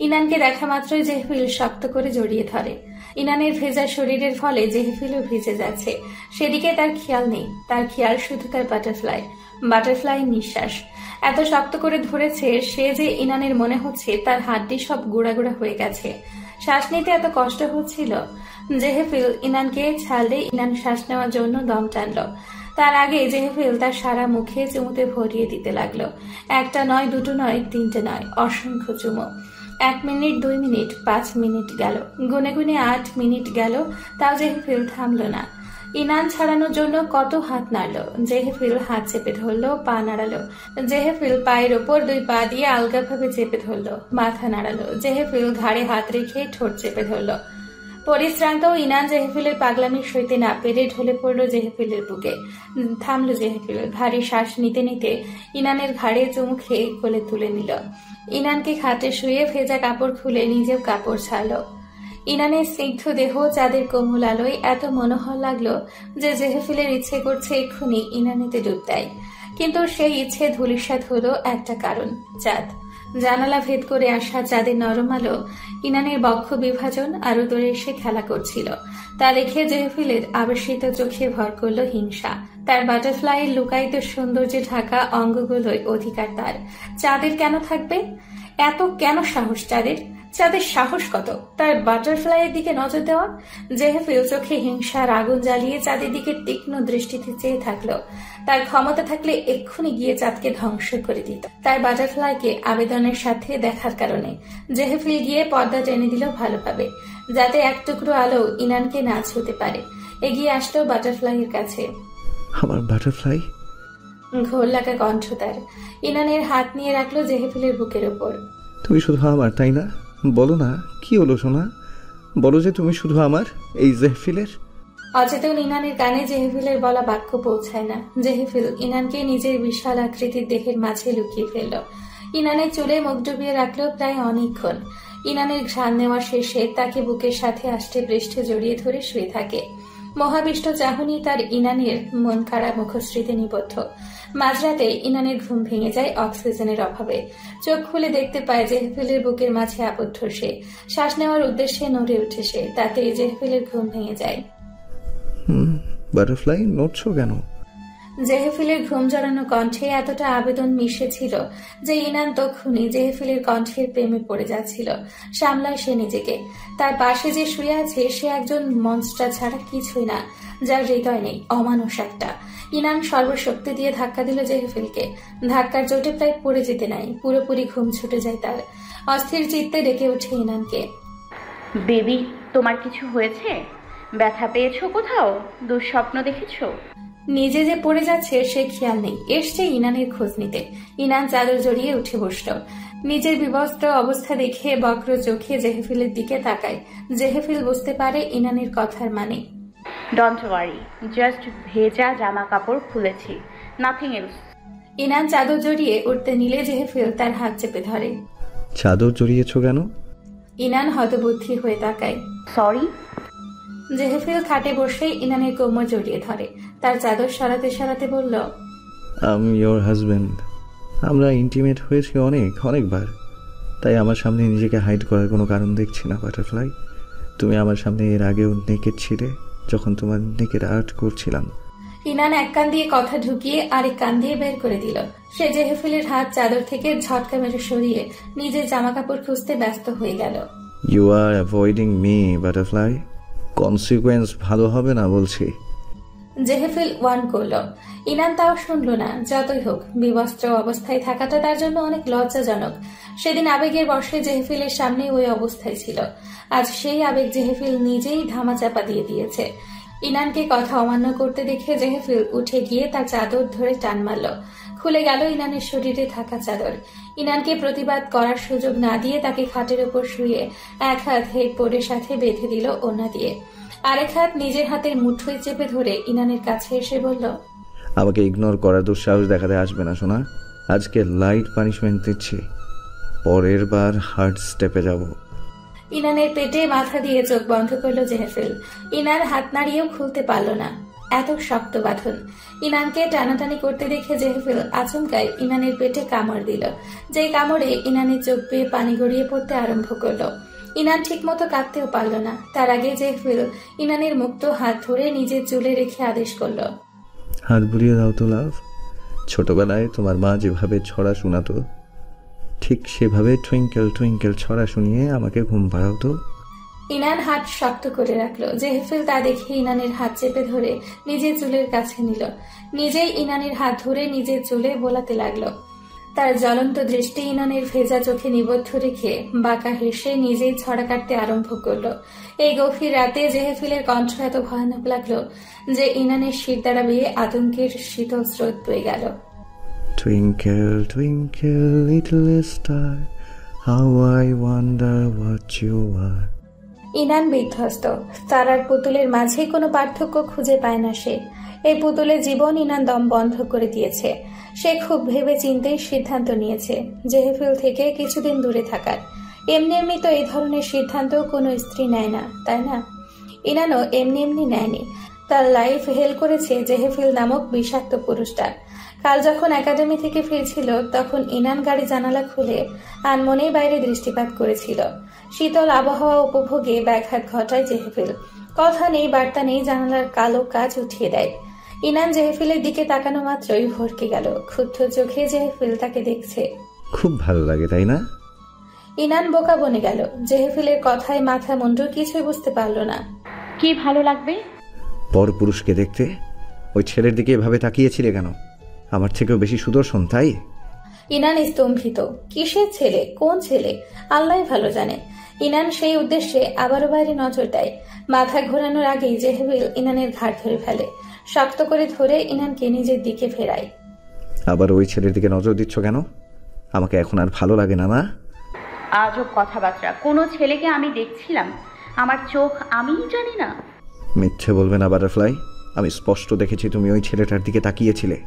ইনানকে দেখা মাত্রই জেহফিল শক্ত করে জড়িয়ে ধরে। ইনানের ভেজা শরীরের ফলে জেহফিলও ভিজে যাচ্ছে। সেদিকে তার খেয়াল নেই। তার খেয়াল শুধু তার বাটারফ্লাই নিঃশ্বাস। এত শক্ত করে ধরেছে সে যে ইনানের মনে হচ্ছে তার হাড্ডি সব গুঁড়া গুঁড়া হয়ে গেছে। শ্বাস নিতে এত কষ্ট হচ্ছিল। জেহফিল ইনানকে ছাড়লে ইনান শ্বাস নেওয়ার জন্য দম টানল। তার আগে জেহফিল তার সারা মুখে চুমুতে ভরিয়ে দিতে লাগলো। 1টা নয়, 2টো নয়, 3টে নয়, অসংখ্য চুমো। 1 মিনিট, 2 মিনিট, 5 মিনিট গেল, গুনে গুনে 8 মিনিট গেল, তাও জেহফিল থামল না। ইনান ছাড়ানোর জন্য কত হাত নাড়ল। জেহফিল হাত চেপে ধরলো, পা নাড়ালো। জেহফিল পায়ের ওপর 2 পা দিয়ে আলগাভাবে চেপে ধরলো, মাথা নাড়ালো। জেহফিল ঘাড়ে হাত রেখে ঠোঁট চেপে ধরলো। পরিশ্রান্ত ইনান জেহফিলের পাগলামি সইতে না পেরে ঢলে পড়ল জেহফিলের বুকে। থামল জেহফিল। ভারী শ্বাস নিতে নিতে ইনানের ঘাড়ে চুমু খেয়ে কোলে তুলে নিল। ইনানকে খাটে শুয়ে ভেজা কাপড় খুলে নিজেও কাপড় ছাড়ল। ইনানের স্নিগ্ধ দেহ চাঁদের কোমল আলোয় এত মনোহর লাগলো যে জেহফিলের ইচ্ছে করছে এক্ষুনি ইনানেতে ডুব দেয়। কিন্তু সেই ইচ্ছে ধূলিসাৎ হলো একটা কারণ, চাঁদ। জানালা ভেদ করে আসা চাঁদের নরম আলো ইনানের বক্ষ বিভাজন আরো দূরে এসে খেলা করছিল। তা দেখে জেহফিলের আবেশিত চোখে ভর করল হিংসা। তার বাটারফ্লাইয়ের লুকায়িত সৌন্দর্যে ঢাকা অঙ্গগুলোই অধিকার তার। চাঁদের কেন থাকবে? এত কেন সাহস চাঁদের? চাঁদের সাহস কত তার বাটারফ্লাইয়ের দিকে নজর দেওয়া? জেহফিল চোখে হিংসার আগুন জ্বালিয়ে চাঁদের দিকে তীক্ষ্ণ দৃষ্টিতে চেয়ে থাকলো। তার ক্ষমতা থাকলে এক্ষুনি গিয়ে চাঁদকে ধ্বংস করে দিত। তার বাটারফ্লাইকে আবেদনের সাথে দেখার কারণে জেহফিল গিয়ে পর্দা টেনে দিল ভালোভাবে, যাতে এক টুকরো আলো ইনানকে না ছুঁতে পারে। এগিয়ে আসলো বাটারফ্লাইয়ের কাছে। আমার বাটারফ্লাই। ঘোর লাগা কণ্ঠ তার। ইনানের হাত নিয়ে রাখলো জেহফিলের বুকের উপর। তুমি শুধু আমার, তাই না? বলো না, কি হলো সোনা? বলো যে তুমি শুধু আমার, এই জেহফিলের। অচেতন ইনানের কানে জেহেফিলের বলা বাক্য পৌঁছায় না। জেহেফিল ইনানকে নিজের বিশাল আকৃতির দেহের মাঝে লুকিয়ে ফেলল। ইনানের চুলে মুখ ডুবিয়ে রাখলো প্রায় অনেকক্ষণ। ইনানের ঘ্রাণ নেওয়া শেষে তাকে বুকের সাথে আষ্টে পৃষ্ঠে জড়িয়ে ধরে শুয়ে থাকে। মহাবিষ্ট চাহনি তার ইনানের মন কাড়া মুখশ্রীতে নিবদ্ধ। মাঝরাতে ইনানের ঘুম ভেঙে যায় অক্সিজেনের অভাবে। চোখ খুলে দেখতে পায় জেহেফিলের বুকের মাঝে আবদ্ধ সে। শ্বাস নেওয়ার উদ্দেশ্যে নড়ে উঠে সে, তাতে জেহেফিলের ঘুম ভেঙে যায়। বাটারফ্লাই, নড়ছো কেন? জেহেফিলের ঘুম জড়ানো কণ্ঠে এতটা আবেদন মিশেছিল যে ইনান তক্ষুনি জেহেফিলের কণ্ঠের প্রেমে পড়ে যাচ্ছিল। সামলায় সে নিজেকে। তার পাশে যে শুয়ে আছে সে একজন মনস্টার ছাড়া কিছুই না, যার হৃদয় নেই, অমানুষ একটা। ইনান সর্বশক্তি দিয়ে ধাক্কা দিল জেহেফিলকে। ধাক্কার চোটে প্রায় পড়ে যেতে নাই, পুরোপুরি ঘুম ছুটে যায় তার। অস্থির চিত্তে ডেকে ওঠে ইনানকে। বেবি, তোমার কিছু হয়েছে? ব্যথা পেয়েছো কোথাও? দুঃস্বপ্ন দেখেছো? নিজে যে পড়ে যাচ্ছে সে খেয়াল নেই। এসছে ইনানের খোঁজ নিতে। ইনান চাদর জড়িয়ে উঠে বসল। নিজের বিবস্ত্র অবস্থা দেখে বক্র চোখে জেহেফিলের দিকে তাকায়। জেহেফিল বুঝতে পারে ইনানের কথার মানে। ডোন্ট ওয়ারি, জাস্ট ভেজা জামা কাপড় খুলেছি, নাথিং এলস। ইনান চাদর জড়িয়ে উঠতে নিলে জেহেফিল তার হাত চেপে ধরে। চাদর জড়িয়েছো কেন? ইনান হতবুদ্ধি হয়ে তাকায়। সরি। জেহেফিল খাটে বসে ইনানের কোমর জড়িয়ে ধরে। তার চাদর সরাতে সরাতে বলল, আমি ইয়োর হাজব্যান্ড। আমরা ইন্টিমেট হয়েছি অনেকবার, তাই আমার সামনে নিজেকে হাইড করার কোনো কারণ দেখছি না বাটারফ্লাই। তুমি আমার সামনে এর আগেও নেকেড ছিলে, যখন তোমার নেকেড আর্ট করছিলাম। ইনান এক কান দিয়ে কথা ঢুকিয়ে আরেক কান দিয়ে বের করে দিল। সে জেহেফিলের হাত চাদর থেকে ঝটকা মেরে সরিয়ে নিজের জামা কাপড় খুঁজতে ব্যস্ত হয়ে গেল। You are avoiding me butterfly. Consequence ভালো হবে না বলছি। জেহেফিল ওয়ান করল। ইনান তাও শুনল না। যতই হোক, বিবস্ত্র অবস্থায় থাকাটা তার জন্য অনেক লজ্জাজনক। সেদিন আবেগের বশে জেহেফিলের সামনে ওই অবস্থায় ছিল। আজ সেই আবেগ জেহেফিল নিজেই ধামাচাপা দিয়ে দিয়েছে। ইনানকে কথা অমান্য করতে দেখে জেহেফিল উঠে গিয়ে তার চাদর ধরে টান মারল। খুলে গেল ইনানের শরীরে থাকা চাদর। ইনানকে প্রতিবাদ করার সুযোগ না দিয়ে তাকে খাটের উপর শুয়ে এক হাত হেডবোর্ডের সাথে বেঁধে দিল ওড়না দিয়ে। আরেক হাত নিজের হাতের মুঠোয় চেপে ধরে ইনানের কাছে এসে বলল, আমাকে ইগনোর করার দুঃসাহস দেখাতে আসবে না সোনা। আজকে লাইট পানিশমেন্ট দিচ্ছি, পরের বার হার্ড স্টেপে যাব। ইনানের পেটে মাথা দিয়ে চোখ বন্ধ করলো জেহেফিল। ইনান হাত নাড়িয়েও খুলতে পারল না, এত শক্ত বাঁধন। ইনানকে টানাটানি করতে দেখে জেহেফিল আচমকায় ইনানের পেটে কামড় দিল। যে কামড়ে ইনানের চোখ বেয়ে পানি গড়িয়ে পড়তে আরম্ভ করলো। ইনান ঠিক মতো কাঁদতেও পারল না। তার আগে জেহেফিল ইনানের মুক্ত হাত ধরে নিজের চুলে রেখে আদেশ করল, হাত বুলিয়ে দাও তো লাভ। ছোটবেলায় তোমার মা যেভাবে ছড়া শোনাতো, ঠিক সেভাবে টুইঙ্কেল টুইঙ্কেল ছড়া শুনিয়ে আমাকে ঘুম পাড়াও তো। ইনান হাত শক্ত করে রাখলো। জেহেফিল তা দেখে ইনানের হাত চেপে ধরে নিজের চুলের কাছে নিল। নিজেই ইনানের হাত ধরে নিজের চুলে বোলাতে লাগলো। তার জ্বলন্ত দৃষ্টি ইনানের ভেজা চোখে নিবদ্ধ রেখে বাঁকা হেসে নিজেই ছড়া কাটতে আরম্ভ করলো। এই গভীর রাতে জেহেফিলের কণ্ঠ এত ভয়ানক লাগলো যে ইনানের শিরদাঁড়া বেয়ে আতঙ্কের শীতল স্রোত বয়ে গেল। Twinkle, twinkle, little star, how I wonder what you are. Inan বিধ্বস্ত। তারার পুতুলের মাঝে কোনো পার্থক্য খুঁজে পায় না সে। এই পুতুলের জীবন ইনান দম বন্ধ করে দিয়েছে। সে খুব ভেবে চিন্তেই সিদ্ধান্ত নিয়েছে জেহেফিল থেকে কিছুদিন দূরে থাকার। এমনি তো এই ধরনের সিদ্ধান্ত কোনো স্ত্রী নেয় না, তাই না? ইনানও এমনি নেয়নি। তার লাইফ হেল করেছে জেহেফিল নামক বিষাক্ত পুরুষটা। কাল যখন একাডেমি থেকে ফিরছিল তখন ইনান গাড়ি জানালা খুলে আনমনেই বাইরে দৃষ্টিপাত করেছিল। শীতল আবহাওয়া উপভোগে ব্যাঘাত ঘটায় জেহেফিল। কথা নেই বার্তা নেই, জানালার কালো কাজ উঠিয়ে দেয়। ইনান জেহেফিলের দিকে তাকানো মাত্রই ভরকে গেল। ক্ষুব্ধ চোখে জেহেফিল তাকে দেখছে। খুব ভালো লাগে তাই না? ইনান বোকা বনে গেল। জেহেফিলের কথায় মাথা মুন্ডু কিছুই বুঝতে পারল না। কি ভালো লাগবে? পর পুরুষকে দেখতে ওই ছেলের দিকে এভাবে তাকিয়েছিলে কেন? আমার থেকেও বেশি সুদর্শন তাই? ইনান স্তম্ভিত। কিসের ছেলে? কোন ছেলে? আল্লাহ ভালো জানে। ইনান সেই উদ্দেশ্যে আবারও বাইরে নজর দেয়। মাথা ঘোরানোর আগেই জেহেফিল ইনানের ঘাড় ধরে ফেলে। শক্ত করে ধরে ইনানকে নিজের দিকে ফেরায়। আবার ওই ছেলের দিকে নজর দিচ্ছ কেন? আমাকে এখন আর ভালো লাগে না। না, আজব কথাবার্তা। কোনো ছেলেকে আমি দেখছিলাম, আমার চোখ আমিই জানি না। মিথ্যে বলবে না বাটারফ্লাই, আমি স্পষ্ট দেখেছি তুমি ওই ছেলেটার দিকে তাকিয়েছিলে।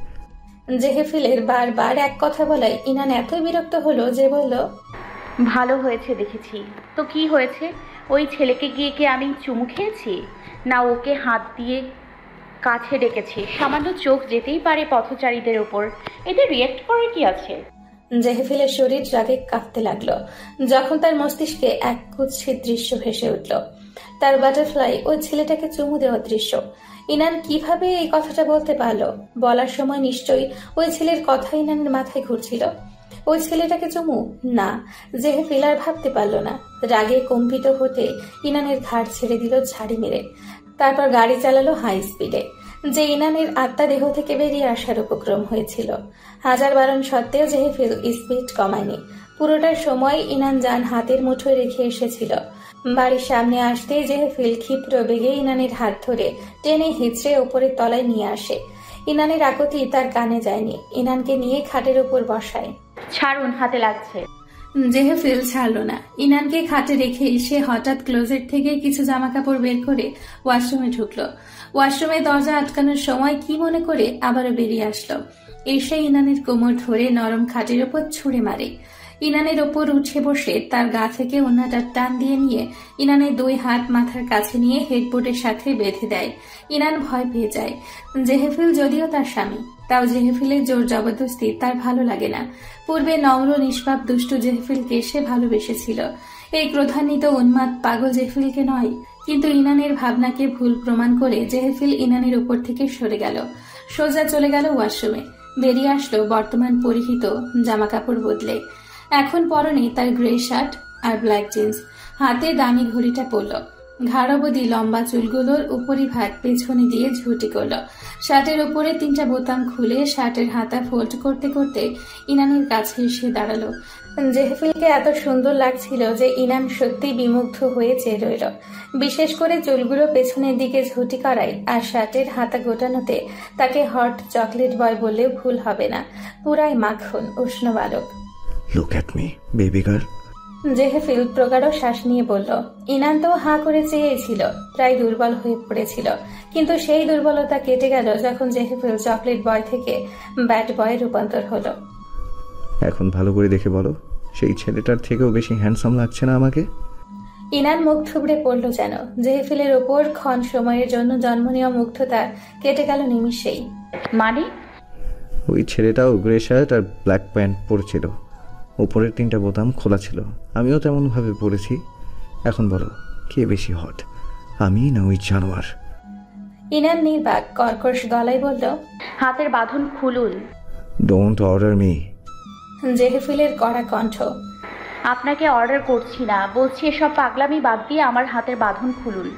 জেহেফিলের বারবার এক কথা বলায় ইনান এত বিরক্ত হলো যে বলল, ভালো হয়েছে দেখেছি তো। কি হয়েছে? ওই ছেলেকে গিয়ে কি আমি চুমু খেয়েছি, না ওকে হাত দিয়ে কাছে ডেকেছি? সামান্য চোখ যেতেই পারে পথচারীদের ওপর, এতে রিয়েক্ট করার কি আছে? জেহেফিলের শরীর রাগে কাঁপতে লাগলো যখন তার মস্তিষ্কে এক কুৎসিত দৃশ্য ভেসে উঠল। তার বাটারফ্লাই ওই ছেলেটাকে চুমু দেওয়ার দৃশ্য। ইনান কিভাবে এই কথাটা বলতে পারলো? বলার সময় নিশ্চয়ই ওই ছেলের কথা ইনানের মাথায় ঘুরছিল। ওই ছেলেটাকে চুমু? না, জেহেফিল আর ভাবতে পারলো না। রাগে কম্পিত হতে ইনানের ঘাড় ছেড়ে দিল ঝাড়ি মেরে। তারপর গাড়ি চালালো হাই স্পিডে, যে ইনানের আত্মা দেহ থেকে বেরিয়ে আসার উপক্রম হয়েছিল। হাজার বারণ সত্ত্বেও জেহেফিল স্পিড কমায়নি। পুরোটার সময় ইনান যান হাতের মুঠোয় রেখে এসেছিল। বাড়ির সামনে আসতেই জেহেফিল ক্ষিপ্র বেগে ইনানের হাত ধরে টেনে হিঁচড়ে ওপরের তলায় নিয়ে আসে। ইনানের আকুতি তার কানে যায়নি। ইনানকে নিয়ে খাটের উপর বসায়। ছাড়ুন, হাতে লাগছে। জেহেফিল ছাড়ল না। ইনানকে খাটে রেখে সে হঠাৎ ক্লোজেট থেকে কিছু জামা কাপড় বের করে ওয়াশরুমে ঢুকলো। ওয়াশরুমে দরজা আটকানোর সময় কি মনে করে আবারও বেরিয়ে আসলো। এসে ইনানের কোমর ধরে নরম খাটের ওপর ছুঁড়ে মারে। ইনানের ওপর উঠে বসে তার গা থেকে ওড়নাটা টান দিয়ে নিয়ে ইনানের দুই হাত মাথার কাছে নিয়ে হেডবোর্ডের সাথে বেঁধে দেয়। ইনান ভয় পেয়ে যায়। জেহেফিল যদিও তার স্বামী, তাও জেহেফিলের জোর জবরদস্তি তার ভালো লাগে না। পূর্বে নম্র নিষ্পাপ দুষ্টু জেহেফিলকে সে ভালোবেসেছিল, এই ক্রোধান্বিত উন্মাদ পাগল জেহেফিলকে নয়। কিন্তু ইনানের ভাবনাকে ভুল প্রমাণ করে জেহেফিল ইনানের উপর থেকে সরে গেল, সোজা চলে গেল ওয়াশরুমে। বেরিয়ে আসলো বর্তমান পরিহিত জামা কাপড় বদলে। এখন পরনে তার গ্রে শার্ট আর ব্ল্যাক জিন্স, হাতে দামি ঘড়িটা পরল। ঘাড় অবধি লম্বা চুলগুলোর উপরিভাগ পেছনে দিয়ে ঝুঁটি করল। শার্টের উপরে 3টা বোতাম খুলে শার্টের হাতা ফোল্ড করতে করতে ইনানের কাছে এসে দাঁড়ালো। জেহেফিলকে এত সুন্দর লাগছিল যে ইনান সত্যি বিমুগ্ধ হয়ে চেয়ে রইল। বিশেষ করে চুলগুলো পেছনের দিকে ঝুঁটি করায় আর শার্টের হাতা গোটানোতে তাকে হট চকলেট বয় বললে ভুল হবে না। পুরাই মাখন উষ্ণ বালক। Look at me baby girl. Jehefil প্রগাঢ় শ্বাস নিয়ে বলল। ইনান তো হাঁ করে চেয়েছিল, প্রায় দুর্বল হয়ে পড়েছিল। কিন্তু সেই দুর্বলতা কেটে গেল যখন জেহেফিল চকলেট বয় থেকে ব্যাড বয়ে রূপান্তর হলো। এখন ভালো করে দেখে বলো, সেই ছেলেটার থেকেও বেশি হ্যান্ডসাম লাগছে না আমাকে? ইনান মুখ থুবড়ে পড়ল যেন। জেহেফিলের ওপর ক্ষণ সময়ের জন্য জন্ম নেওয়া মুগ্ধতা কেটে গেল নিমিষেই। মানে? ওই ছেলেটাও গ্রে শার্ট আর ব্ল্যাক প্যান্ট পরেছিল, উপরের 3টা বোতাম খোলা ছিল, আমিও তেমন ভাবে পরেছি। এখন বলো কে বেশি হট, আমি না ওই জানোয়ার? ইনান নির্বাক কর্কশ গলায় বলল, হাতের বাঁধন খুলুন। Don't order me. জেহেফিলের কড়া কণ্ঠ। আপনাকে অর্ডার করছি না, বলছি এসব পাগলামি বাদ দিয়ে আমার হাতের বাঁধন খুলুন।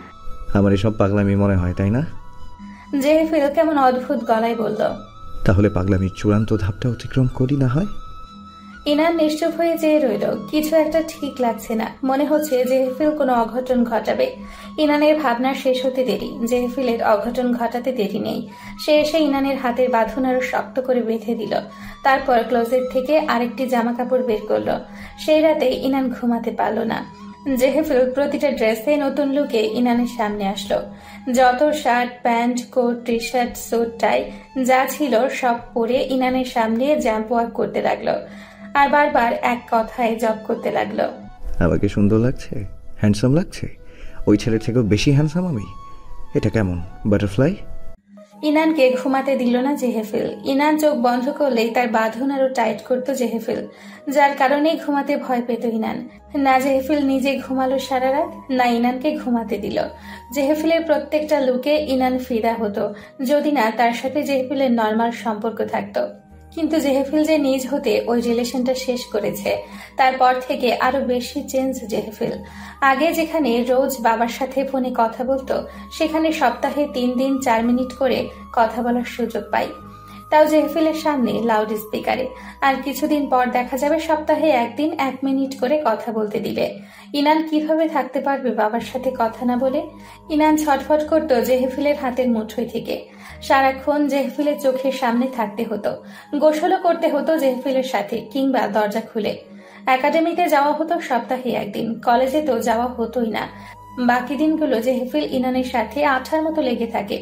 আমার এসব পাগলামি মনে হয়, তাই না? জেহেফিল কেমন অদ্ভুত গলায় বলল। তাহলে পাগলামির চূড়ান্ত ধাপটা অতিক্রম করি না হয়? ইনান নিশ্চুপ হয়ে চেয়ে রইল। কিছু একটা ঠিক লাগছে না। মনে হচ্ছে জেহেফিল কোনো অঘটন ঘটাবে। ইনানের ভাবনা শেষ হতে দেরি, জেহেফিলের অঘটন ঘটাতে দেরি নেই। সে এসে ইনানের হাতের বাঁধন আরো শক্ত করে বেঁধে দিল। তারপর ক্লোজেট থেকে আরেকটি জামা কাপড় বের করলো। সেই রাতে ইনান ঘুমাতে পারল না। জেহেফিল প্রতিটা ড্রেসে নতুন লুকে ইনানের সামনে আসলো। যত shirt, pant, coat, T shirt, suit, tie যা ছিল সব পরে ইনানের সামনে জাম্প ওয়াক করতে লাগলো আর বারবার এক কথায় জব করতে লাগলো। আমাকে সুন্দর লাগছে, হ্যান্ডসাম লাগছে, ওই ছেলের থেকেও বেশি হ্যান্ডসাম আমি। এটা কেমন বাটারফ্লাই? ইনানকে ঘুমাতে দিল না জেহেফিল। ইনান চোখ বন্ধ করলেই তার বাঁধন আরো টাইট করত জেহেফিল, যার কারণেই ঘুমাতে ভয় পেত ইনান। না জেহেফিল নিজে ঘুমালো সারা রাত, না ইনানকে ঘুমাতে দিল। জেহেফিলের প্রত্যেকটা লুকে ইনান ফিদা হতো, যদি না তার সাথে জেহেফিলের নর্মাল সম্পর্ক থাকতো। কিন্তু জেহেফিল যে নিজ হতে ওই রিলেশনটা শেষ করেছে, তারপর থেকে আরো বেশি চেঞ্জ জেহেফিল। আগে যেখানে রোজ বাবার সাথে ফোনে কথা বলতো, সেখানে সপ্তাহে 3 দিন 4 মিনিট করে কথা বলার সুযোগ পাই, তাও জেহেফিলের সামনে লাউড স্পিকারে। আর কিছুদিন পর দেখা যাবে সপ্তাহে 1 দিন 1 মিনিট করে কথা বলতে দিবে। ইনান কিভাবে থাকতে পারবে বাবার সাথে কথা না বলে? ইনান ছটফট করতো জেহেফিলের হাতের মুঠোয় থেকে। সারাক্ষণ জেহেফিলের চোখের সামনে থাকতে হতো, গোসলও করতে হতো জেহেফিলের সাথে, কিংবা দরজা খুলে। একাডেমিতে যাওয়া হতো সপ্তাহে একদিন, কলেজে তো যাওয়া হতোই না। বাকি দিনগুলো জেহেফিল ইনানের সাথে আঠার মতো লেগে থাকে।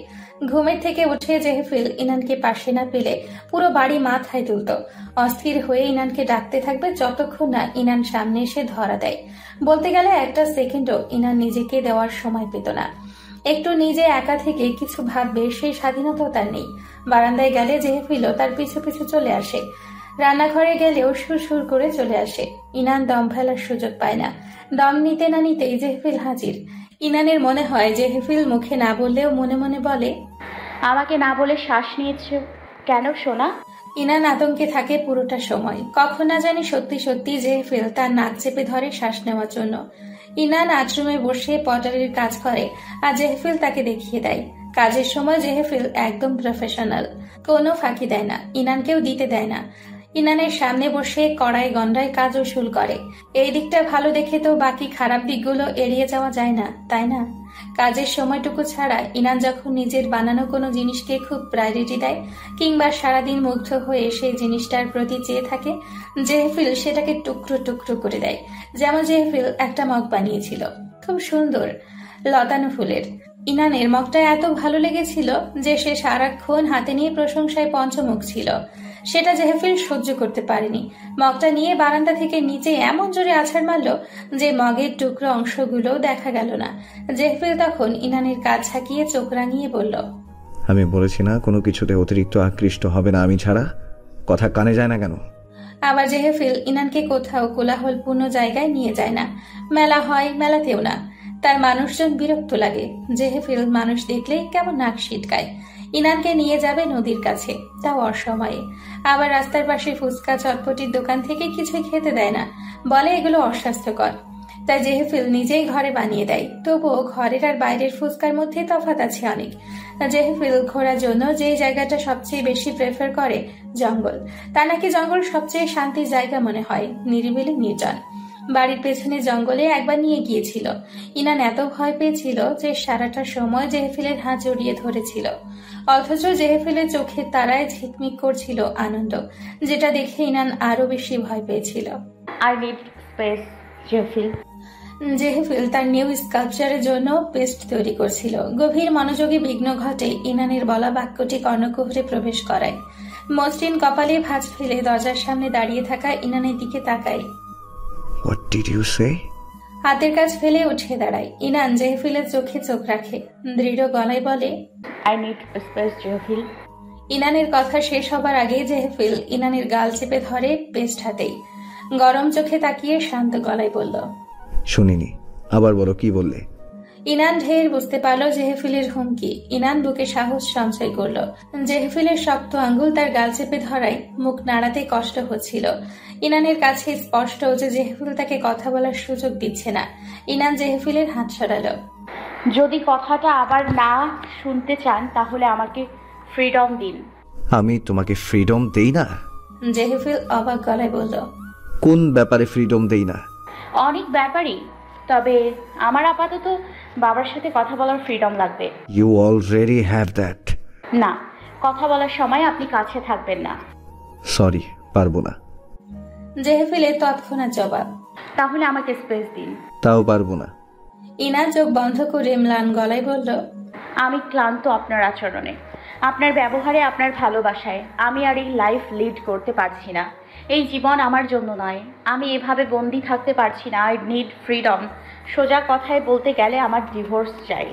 ঘুমের থেকে উঠে জেহেফিল ইনানকে পাশে না পেলে পুরো বাড়ি মাথায় তুলত। অস্থির হয়ে ইনানকে ডাকতে থাকবে যতক্ষণ না ইনান সামনে এসে ধরা দেয়। বলতে গেলে একটা সেকেন্ডও ইনান নিজেকে দেওয়ার সময় পেত না। একটু নিজে একা থেকে কিছু ভাববে সেই স্বাধীনতা তার নেই। বারান্দায় গেলে জেহেফিলও তার পিছু পিছু চলে আসে। রান্নাঘরে গেলেও সুর করে চলে আসে। ইনান দম ফেলার সুযোগ পায় না। দম নিতে না নিতেই জেহেফিল হাজির। ইনানের মনে হয় জেহেফিল মুখে না বললেও মনে মনে বলে, আমাকে না বলে শ্বাস নিয়েছ কেন সোনা? ইনান আতঙ্কে থাকে পুরোটা সময়। কখন না জানি সত্যি সত্যি জেহেফিল তার নাক চেপে ধরে শ্বাস নেওয়ার জন্য। ইনান আশ্রমে বসে পটারির কাজ করে আর জেহেফিল তাকে দেখিয়ে দেয়। কাজের সময় জেহেফিল একদম প্রফেশনাল, কোনো ফাঁকি দেয় না, ইনানকেও দিতে দেয় না। ইনানের সামনে বসে কড়াই গন্ডায় কাজ উসুল করে। এই দিকটা ভালো দেখে তো বাকি খারাপ দিকগুলো এড়িয়ে যাওয়া যায় না, তাই না? কাজের সময়টুকু ছাড়া ইনান যখন নিজের বানানো কোনো জিনিসকে খুব প্রায়োরিটি দেয় কিংবা সারাদিন মুগ্ধ হয়ে সেই জিনিসটার প্রতি চেয়ে থাকে, জেহেফিল সেটাকে টুকরো টুকরো করে দেয়। যেমন জেহেফিল একটা মগ বানিয়েছিল, খুব সুন্দর লতানো ফুলের। ইনানের মগটা এত ভালো লেগেছিল যে সে সারাক্ষণ হাতে নিয়ে প্রশংসায় পঞ্চমুখ ছিল। সেটা জেহেফিল সহ্য করতে পারেনি। মগটা নিয়ে বারান্দা থেকে নিচে এমন জোরে আছাড় মারল যে মগের টুকরো অংশগুলো দেখা গেল না। জেহেফিল তখন ইনানের কাজ ঝাঁকিয়ে চোখ রাঙিয়ে বলল, আমি বলেছি না কোনো কিছুতে অতিরিক্ত আকৃষ্ট হবে না আমি ছাড়া? কথা কানে যায় না কেন? আবার জেহেফিল ইনানকে কোথাও কোলাহলপূর্ণ জায়গায় নিয়ে যায় না। মেলা হয়, মেলাতেও না। তার মানুষজন বিরক্ত লাগে। জেহেফিল মানুষ দেখলেই কেমন নাক সিটকায়। ইনানকে নিয়ে যাবে নদীর কাছে, তাও অসময়ে। আবার রাস্তার পাশে ফুচকা চটপটির দোকান থেকে কিছুই খেতে দেয় না, বলে এগুলো অস্বাস্থ্যকর। তাই জেহেফিল নিজেই ঘরে বানিয়ে দেয়। তবুও ঘরের আর বাইরের ফুচকার মধ্যে তফাৎ আছে অনেক। জেহেফিল ঘোরার জন্য যে জায়গাটা সবচেয়ে বেশি প্রেফার করে জঙ্গল। তা নাকি জঙ্গল সবচেয়ে শান্তির জায়গা মনে হয়, নিরিবিলি নির্জন। বাড়ির পেছনে জঙ্গলে একবার নিয়ে গিয়েছিল। ইনান এত ভয় পেয়েছিল যে সারাটা সময় জেহেফিলের হাত জড়িয়ে ধরেছিল। অথচ জেহেফিলের চোখের তারায় ঝিকমিক করছিল আনন্দ, যেটা দেখে ইনান আরো বেশি ভয় পেয়েছিল। I need space Jehefil. Jehefil তার নিউ স্কাল্পচারের জন্য পেস্ট তৈরি করছিল। গভীর মনোযোগী বিঘ্ন ঘটে ইনানের বলা বাক্যটি কর্ণকুহরে প্রবেশ করায়। মসৃণ কপালে ভাঁজ ফেলে দরজার সামনে দাঁড়িয়ে থাকা ইনানের দিকে তাকায়। What did you say? হাতের কাজ ফেলে উঠে দাঁড়ায়। ইনান জেহেফিলের চোখে চোখ রাখে, দৃঢ় গলায় বলে, আই নিড স্পেস জেহেফিল। ইনানের কথা শেষ হবার আগে জেহেফিল ইনানের গাল চেপে ধরে পেস্ট হাতেই। গরম চোখে তাকিয়ে শান্ত গলায় বলল, শুনিনি, আবার বলো কি বললে? ইনান ঢের বুঝতে পারল জেহেফিলের হুমকি। ইনান বুকে সাহস সঞ্চয় করল। জেহেফিলের শক্ত আঙ্গুল তার গাল চেপে ধরায় মুখ নাড়াতে কষ্ট হচ্ছিল। ইনানের কাছে স্পষ্ট যে জেহেফিল তাকে কথা বলার সুযোগ দিচ্ছে না। ইনান জেহেফিলের হাত সরালো। যদি কথাটা আবার না শুনতে চান তাহলে আমাকে ফ্রিডম দিন। আমি তোমাকে ফ্রিডম দেই না? জেহেফিল অবাক গলায় বলল, কোন ব্যাপারে ফ্রিডম দেই না? অনেক ব্যাপারই, তবে আমার আপাতত বাবার সাথে কথা বলার ফ্রিডম লাগবে। You already have that. না, কথা বলার সময় আপনি কাছে থাকবেন না। সরি, পারবো না। জেহেফিলের তৎক্ষণাৎ জবাব, তাহলে আমাকে স্পেস দিন। তাও পারবো না। ইনান চোখ বন্ধ করে ম্লান গলায় বলল, আমি ক্লান্ত আপনার আচরণে, আপনার ব্যবহারে, আপনার ভালোবাসায়। আমি আর এই লাইফ লিড করতে পারছি না। এই জীবন আমার জন্য নয়। আমি এভাবে বন্দি থাকতে পারছি না। I need freedom. সোজা কথায় বলতে গেলে আমার ডিভোর্স চাই।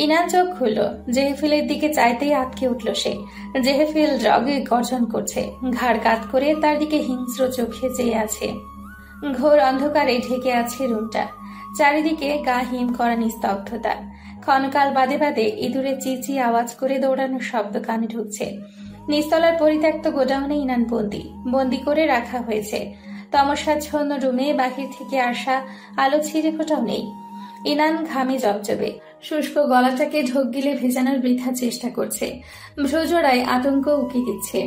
ইনান চোখ খুলল। জেহেফিলের দিকে চাইতেই আটকে উঠল সে। জেহেফিল রগে গর্জন করছে, ঘাড় কাত করে তার দিকে হিংস্র চোখে চেয়ে আছে। ঘোর অন্ধকারে ঢেকে আছে রুমটা। চারিদিকে গা হিম করা নিস্তব্ধতা। ক্ষণকাল বাদে বাদে ইঁদুরের চিচি আওয়াজ করে দৌড়ানোর শব্দ কানে ঢুকছে। নিস্তলার পরিত্যক্ত গোডাউনে ইনান বন্দি করে রাখা হয়েছে। তমসাচ্ছন্ন রুমে বাহির থেকে আসা আলো ছিঁড়ে ফোটাও নেই। ইনান ঘামে জবজবে, শুষ্ক গলাটাকে ঢোক গিলে ভেজানোর বৃথা চেষ্টা করছে। ভ্রুজোড়ায় আতঙ্ক উকি দিচ্ছে।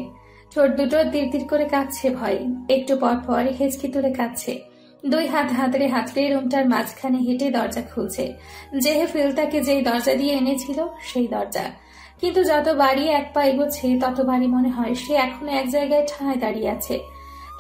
ঠোঁট দুটো তীর করে কাঁপছে ভয়। একটু পর পর হেঁচকি তুলে কাঁপছে। দুই হাত হাতড়ে হাতড়ে রুমটার মাঝখানে হেঁটে দরজা খুলছে। জেহেফিল তাকে যেই দরজা দিয়ে এনেছিল সেই দরজা। কিন্তু যত বাড়ি এক পা এগোচ্ছে তত বাড়ি মনে হয় সে এখনো এক জায়গায় ঠায় দাঁড়িয়ে আছে।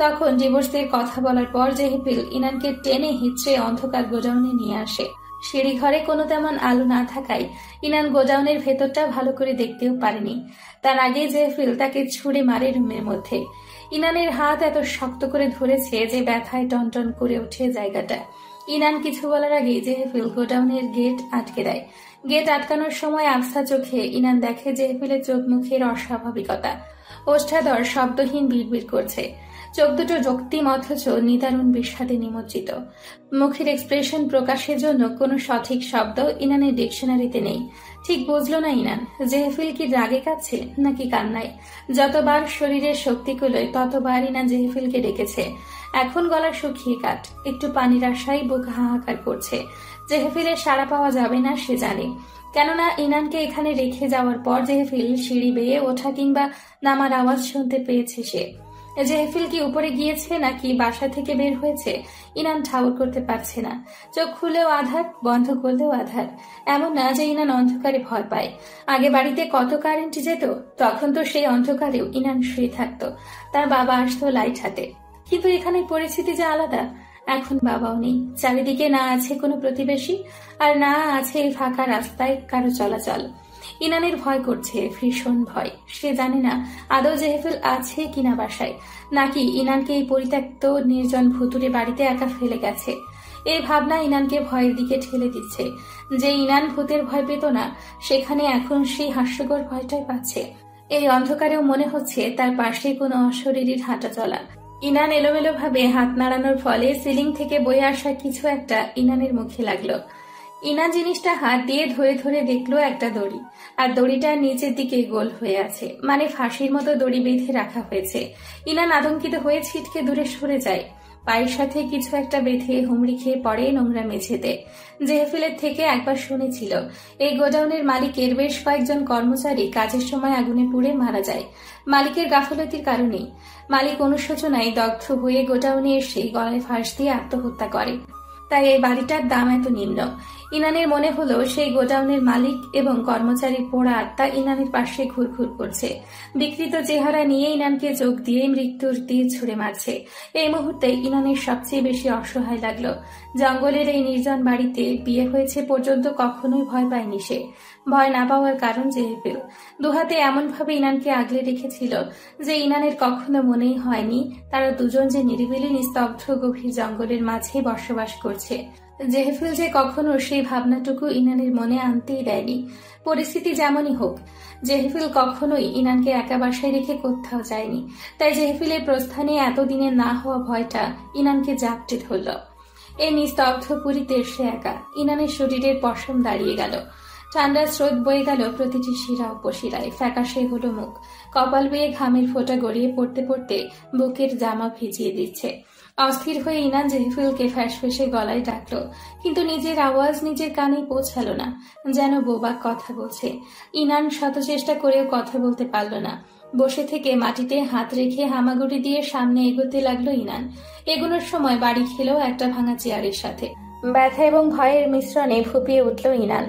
তখন ডিভোর্সের কথা বলার পর জেহেফিল ইনানকে টেনে হিচড়ে অন্ধকার গোডাউনে নিয়ে আসে। সিঁড়ি ঘরে কোনো তেমন আলো না থাকায় ইনান গোডাউনের ভেতরটা ভালো করে দেখতেও পারেনি। তার আগে জেহেফিল তাকে ছুঁড়ে মারে রুমের মধ্যে। ইনানের হাত এত শক্ত করে ধরেছে যে ব্যথায় টনটন করে ওঠে জায়গাটা। ইনান কিছু বলার আগেই জেহেফিল গোডাউনের গেট আটকে দেয়। গেট আটকানোর সময় আবছা চোখে ইনান দেখে জেহেফিলের চোখ মুখের অস্বাভাবিকতা। ওষ্ঠাধর শব্দহীন বিড়বিড় করছে, চোখ দুটো রক্তিম অথচ নিদারুণ বিষাদে নিমজ্জিত। মুখের এক্সপ্রেশন প্রকাশের জন্য কোনো সঠিক শব্দ ইনানের ডিকশনারিতে নেই। ঠিক বুঝল না ইনান জেহেফিল কি রাগে কাঁদছে নাকি কান্নায়। যতবার শরীরের শক্তি কুলোয় ততবার ইনান জেহেফিলকে ডেকেছে। এখন গলা শুকিয়ে কাট, একটু পানির আশায় বুক হাহাকার করছে। জেহেফিলের সাড়া পাওয়া যাবে না সে জানে, কেননা ইনানকে এখানে রেখে যাওয়ার পর জেহেফিল সিঁড়ি বেয়ে ওঠা কিংবা নামার আওয়াজ শুনতে পেয়েছে সে। জেহেফিল কি উপরে গিয়েছে নাকি বাসা থেকে বের হয়েছে ইনান ঠাউর করতে পারছে না। চোখ খুলেও আধার, বন্ধ করলেও আধার। এমন না যে ইনান অন্ধকারে ভয় পায়। আগে বাড়িতে কত কারেন্ট যেত, তখন তো সেই অন্ধকারেও ইনান শুয়ে থাকতো। তার বাবা আসতো লাইট হাতে, কিন্তু এখানে পরিস্থিতি যে আলাদা। এখন বাবাও নেই, চারিদিকে না আছে কোনো প্রতিবেশী, আর না আছে এই ফাঁকা রাস্তায় কারো চলাচল। ইনানের ভয় করছে, ভীষণ ভয়। সে জানে না আদৌ জেহেফিল আছে কিনা বাসায়, নাকি ইনানকে এই পরিত্যক্ত নির্জন ভুতুরে বাড়িতে একা ফেলে গেছে। এই ভাবনা ইনানকে ভয়ের দিকে ঠেলে দিচ্ছে। যে ইনান ভূতের ভয় পেত না, সেখানে এখন সেই হাস্যকর ভয়টাই পাচ্ছে। এই অন্ধকারেও মনে হচ্ছে তার পাশে কোনো অশরীরীর হাঁটা চলা। ইনান এলোমেলো ভাবে হাত নাড়ানোর ফলে সিলিং থেকে বয়ে আসা কিছু একটা ইনানের মুখে লাগলো। ইনান জিনিসটা হাত দিয়ে ধরে ধরে দেখলো একটা দড়ি, আর দড়িটা নিচের দিকে গোল হয়ে আছে, মানে ফাঁসির মতো দড়ি বেঁধে রাখা হয়েছে। ইনান আতঙ্কিত হয়ে ছিটকে দূরে সরে যায়। পায়ের সাথে কিছু একটা বেঁধে হুমড়ি খেয়ে পড়ে নোংরা মেঝেতে। জেহেফিলের থেকে একবার শুনেছিল এই গোডাউনের মালিকের বেশ কয়েকজন কর্মচারী কাজের সময় আগুনে পুড়ে মারা যায় মালিকের গাফলতির কারণেই। মালিক অনুশোচনায় দগ্ধ হয়ে গোডাউনে এসে গলায় ফাঁস দিয়ে আত্মহত্যা করে। তাই এই বাড়িটার দাম এত নিম্ন। ইনানের মনে হলো সেই গোডাউনের মালিক এবং কর্মচারীর পোড়া আত্মা ইনানের পাশে ঘুরঘুর করছে। বিকৃত চেহারা নিয়ে ইনানকে চোখ দিয়ে মৃত্যুর তীর ছুড়ে মারছে। এই মুহূর্তে ইনানের সবচেয়ে বেশি অসহায় লাগলো। জঙ্গলের এই নির্জন বাড়িতে বিয়ে হয়েছে পর্যন্ত কখনোই ভয় পায়নি সে। ভয় না পাওয়ার কারণ জেহেফিল দুহাতে এমনভাবে ইনানকে আগলে রেখেছিল যে ইনানের কখনো মনেই হয়নি তারা দুজন যে নিরিবিলি নিস্তব্ধ গভীর জঙ্গলের মাঝে বসবাস করছে। জেহেফিল যে কখনো সেই ভাবনাটুকু ইনানের মনে আনতেই দেয়নি। পরিস্থিতি যেমনই হোক, জেহেফিল কখনোই ইনানকে একা বাসায় রেখে কোথাও যায়নি। তাই জেহেফিলের প্রস্থানে এতদিনে না হওয়া ভয়টা ইনানকে জাপটে ধরল। এই নিস্তব্ধ পুরীতে সে একা। ইনানের শরীরের পশম দাঁড়িয়ে গেল। ঠান্ডার স্রোত বয়ে গেল প্রতিটি শিরা উপশিরায়। ফ্যাকাশে হলো মুখ, কপাল বেয়ে ঘামের ফোঁটা গড়িয়ে পড়তে পড়তে বুকের জামা ভিজিয়ে দিচ্ছে। অস্থির হয়ে ইনান জেহেফিলকে ফ্যাসফেসে গলায় ডাকলো, কিন্তু নিজের আওয়াজ নিজের কানে পৌঁছালো না, যেন বোবাক কথা বলছে। ইনান শত চেষ্টা করেও কথা বলতে পারল না। বসে থেকে মাটিতে হাত রেখে হামাগুড়ি দিয়ে সামনে এগোতে লাগলো ইনান। এগোনোর সময় বাড়ি খেলো একটা ভাঙা চেয়ারের সাথে। ব্যথা এবং ভয়ের মিশ্রণে ফুপিয়ে উঠল ইনান।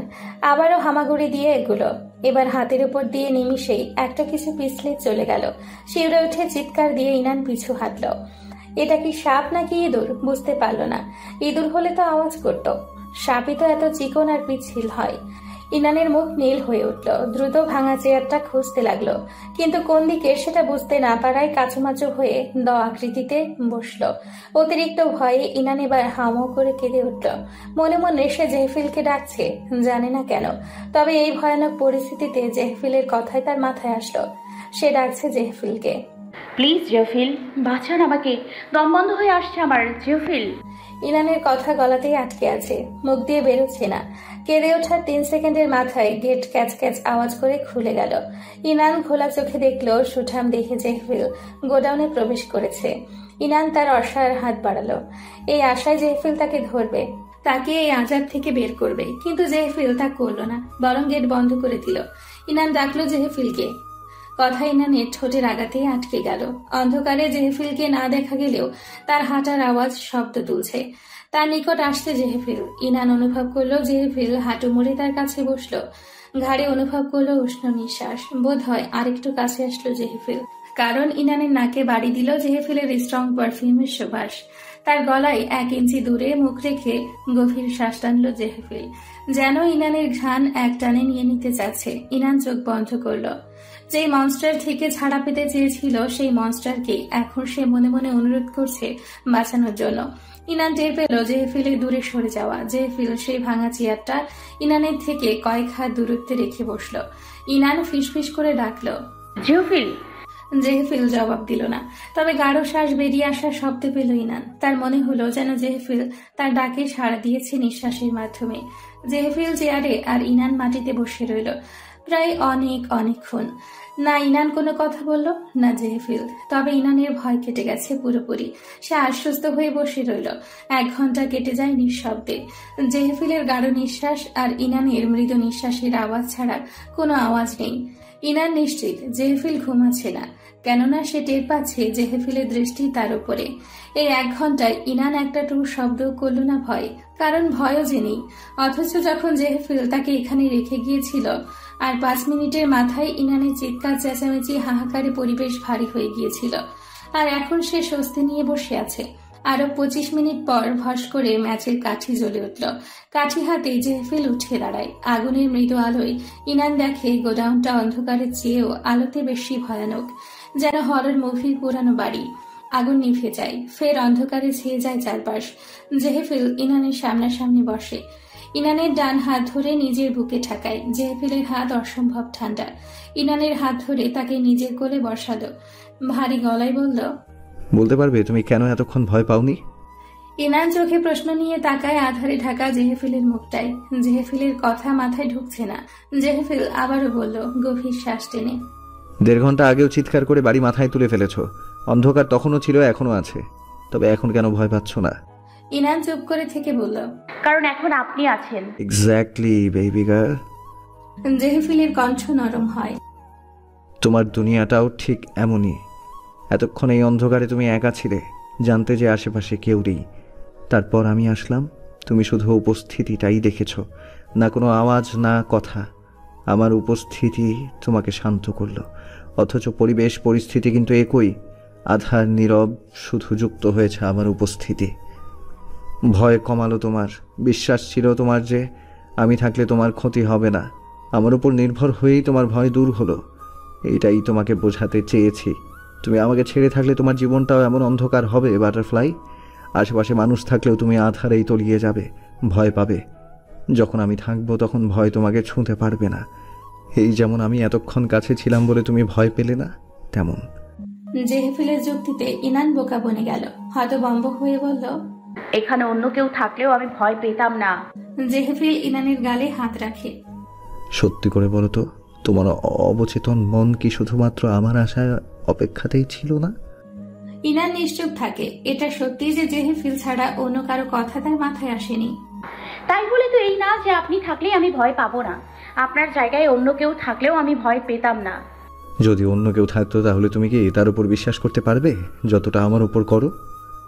আবারও হামাগুড়ি দিয়ে এগুলো। এবার হাতের উপর দিয়ে নিমিষেই একটা কিছু পিছলে চলে গেল। শিউরে উঠে চিৎকার দিয়ে ইনান পিছু হাঁটল। এটা কি সাপ নাকি ইঁদুর বুঝতে পারল না। ইঁদুর হলে তো আওয়াজ করত, সাপই তো এত চিকন আর পিছিল হয়। ইনানের মুখ নীল হয়ে উঠল। দ্রুত ভাঙা চেয়ারটা খুঁজতে লাগলো, কিন্তু কোন দিকে সেটা বুঝতে না পারায় কাচুমাচু হয়ে দ আকৃতিতে বসল। অতিরিক্ত ভয়ে ইনান এবার হাউমাউ করে কেঁদে উঠল। মনে মনে সে জেহেফিলকে ডাকছে, জানে না কেন। তবে এই ভয়ানক পরিস্থিতিতে জেহেফিলের কথাই তার মাথায় আসলো। সে ডাকছে জেহেফিলকে, প্লিজ জেহেফিল, বাঁচান আমাকে, দম বন্ধ হয়ে আসছে আমার, জেহেফিল। ইনানের কথা গলাতেই আটকে আছে, মুখ দিয়ে বেরোচ্ছে না। কেঁদে ওঠার 3 সেকেন্ডের মাথায় গেট ক্যাচ ক্যাচ আওয়াজ করে খুলে গেল। ইনান খোলা চোখে দেখলো সুঠাম দেখে জেহেফিল গোডাউনে প্রবেশ করেছে। ইনান তার অসহায় হাত বাড়ালো, এই আশায় জেহেফিল তাকে ধরবে, তাকে এই আজাব থেকে বের করবে। কিন্তু জেহেফিল তা করলো না, বরং গেট বন্ধ করে দিল। ইনান ডাকলো জেহেফিলকে। কথা ইনানের ঠোঁটের আঘাতেই আটকে গেল। অন্ধকারে জেহেফিলকে না দেখা গেলেও তার হাঁটার আওয়াজ শব্দ তুলছে। তার নিকট আসছে জেহেফিল। ইনান অনুভব করলো জেহেফিল হাঁটু মুড়ে তার কাছে বসলো। ঘাড়ে অনুভব করলো উষ্ণ নিঃশ্বাস। বোধ হয় আরেকটু কাছে আসলো জেহেফিল। কারণ ইনানের নাকে বাড়ি দিল জেহেফিলের স্ট্রং পারফিউমের সুবাস। তার গলায় 1 ইঞ্চি দূরে মুখ রেখে গভীর শ্বাস টানল জেহেফিল, যেন ইনানের ঘ্রাণ এক টানে নিয়ে নিতে চাচ্ছে। ইনান চোখ বন্ধ করল। যেই মনস্টার থেকে ছাড়া পেতে চেয়েছিল সেই মনস্টারকে এখন সে মনে মনে অনুরোধ করছে বাঁচানোর জন্য। ইনান টের পেল জেহেফিলের দূরে সরে যাওয়া। জেহেফিল সেই ভাঙা চেয়ারটা ইনানের থেকে কয়েক হাত দূরত্বে রেখে বসল। ইনান ফিসফিস করে ডাকল, জেহেফিল। জেহেফিল জবাব দিল না, তবে গাঢ় শ্বাস বেরিয়ে আসার শব্দ পেল ইনান। তার মনে হলো যেন জেহেফিল তার ডাকে সাড়া দিয়েছে নিঃশ্বাসের মাধ্যমে। জেহেফিল চেয়ারে আর ইনান মাটিতে বসে রইল প্রায় অনেকক্ষণ। না ইনান কোনো কথা বলল, না জেহেফিল। তবে ইনানের ভয় কেটে গেছে পুরোপুরি। সে আশ্বস্ত হয়ে বসে রইল। 1 ঘন্টা কেটে যায় নিঃশব্দে। জেহেফিলের গাঢ় নিঃশ্বাস আর ইনানের মৃদু নিঃশ্বাসের আওয়াজ ছাড়া কোনো আওয়াজ নেই। ইনান নিশ্চিত জেহেফিল ঘুমাচ্ছে না, কেননা সে টের পাচ্ছে জেহেফিলের দৃষ্টি তার উপরে। এই 1 ঘন্টায় ইনান একটা টুর শব্দ করল না ভয়, কারণ ভয়ও যে নেই। অথচ যখন জেহেফিল তাকে এখানে রেখে গিয়েছিল আর 5 মিনিটের মাথায় ইনানের চিৎকার চেঁচামেচি হাহাকারে পরিবেশ ভারী হয়ে গিয়েছিল, আর এখন সে স্বস্তি নিয়ে বসে আছে। আরো 25 মিনিট পর ভস করে ম্যাচের কাঠি জ্বলে উঠল। কাঠি হাতে জেহেফিল উঠে দাঁড়ায়। আগুনের মৃদু আলোয় ইনান দেখে গোডাউনটা অন্ধকারের চেয়েও আলোতে বেশি ভয়ানক, যেন হরর মুভির পুরানো বাড়ি। আগুন নিভে যায়, ফের অন্ধকারে ছেয়ে যায় চারপাশ। জেহেফিল ইনানের সামনাসামনি বসে। ইনানের ডান হাত ধরে নিজের বুকে ঠাকায়। জেহেফিলের হাত অসম্ভব ঠান্ডা। ইনানের হাত ধরে তাকে নিজের কোলে বসালো। ভারী গলায় বলল, বলতে পারবে তুমি কেন এতক্ষণ ভয় পাওনি? ইনান চোখে প্রশ্ন নিয়ে তাকায় আধারে ঢাকা জেহেফিলের মুখটায়। জেহেফিলের কথা মাথায় ঢুকছে না। জেহেফিল আবারও বলল গভীর শ্বাস টেনে, 1.5 ঘন্টা আগেও চিৎকার করে বাড়ি মাথায় তুলে ফেলেছ। অন্ধকার তখনও ছিল, এখনো আছে, তবে এখন কেন ভয় পাচ্ছ না? ইনান চুপ করে থেকে বলল, কারণ এখন আপনি আছেন। Exactly baby girl. জেহেফিলের কণ্ঠ নরম হয়। তোমার দুনিয়াটাও ঠিক এমনই। এতক্ষণ এই অন্ধকারে তুমি একা ছিলে, জানতে যে আশেপাশে কেউ নেই। তারপর আমি আসলাম, তুমি শুধু উপস্থিতিটাই দেখেছ, না কোনো আওয়াজ, না কথা। আমার উপস্থিতি তোমাকে শান্ত করলো, অথচ পরিবেশ পরিস্থিতি কিন্তু একই। আধার নীরব, শুধু যুক্ত হয়েছে আমার উপস্থিতি। ভয় কমালো তোমার। বিশ্বাস ছিল তোমার যে আমি থাকলে তোমার ক্ষতি হবে না। আমার উপর নির্ভর হয়েই তোমার ভয় দূর হলো। এইটাই তোমাকে বোঝাতে চেয়েছি। তুমি আমাকে ছেড়ে থাকলে তোমার জীবনটাও এমন অন্ধকার হবে বাটারফ্লাই। আশেপাশে মানুষ থাকলেও তুমি আধারেই তলিয়ে যাবে, ভয় পাবে। যখন আমি থাকবো তখন ভয় তোমাকে ছুঁতে পারবে না। এই যেমন আমি এতক্ষণ কাছে ছিলাম বলে তুমি ভয় পেলে না, তেমন। জেহেফিলের যুক্তিতে ইনান বোকা বনে গেল। হতভম্ব হয়ে বলল, এখানে অন্য কেউ থাকলেও আমি ভয় পেতাম না। জেহেফিল ইনানের গালে হাত রাখে। সত্যি করে বলো তো, তোমার অবচেতন মন কি শুধুমাত্র আমার আশায় অপেক্ষাতেই ছিল না? ইনান নিশ্চুপ থাকে। এটা সত্যি যে জেহেফিল ছাড়া অন্য কারো কথা তার মাথায় আসেনি। তাই বলে তো এই না যে আপনি থাকলেই আমি ভয় পাবো না। আপনার জায়গায় অন্য কেউ থাকলেও আমি ভয় পেতাম না। যদি অন্য কেউ থাকতো তাহলে তুমি কি তার উপর বিশ্বাস করতে পারবে যতটা আমার উপর করো?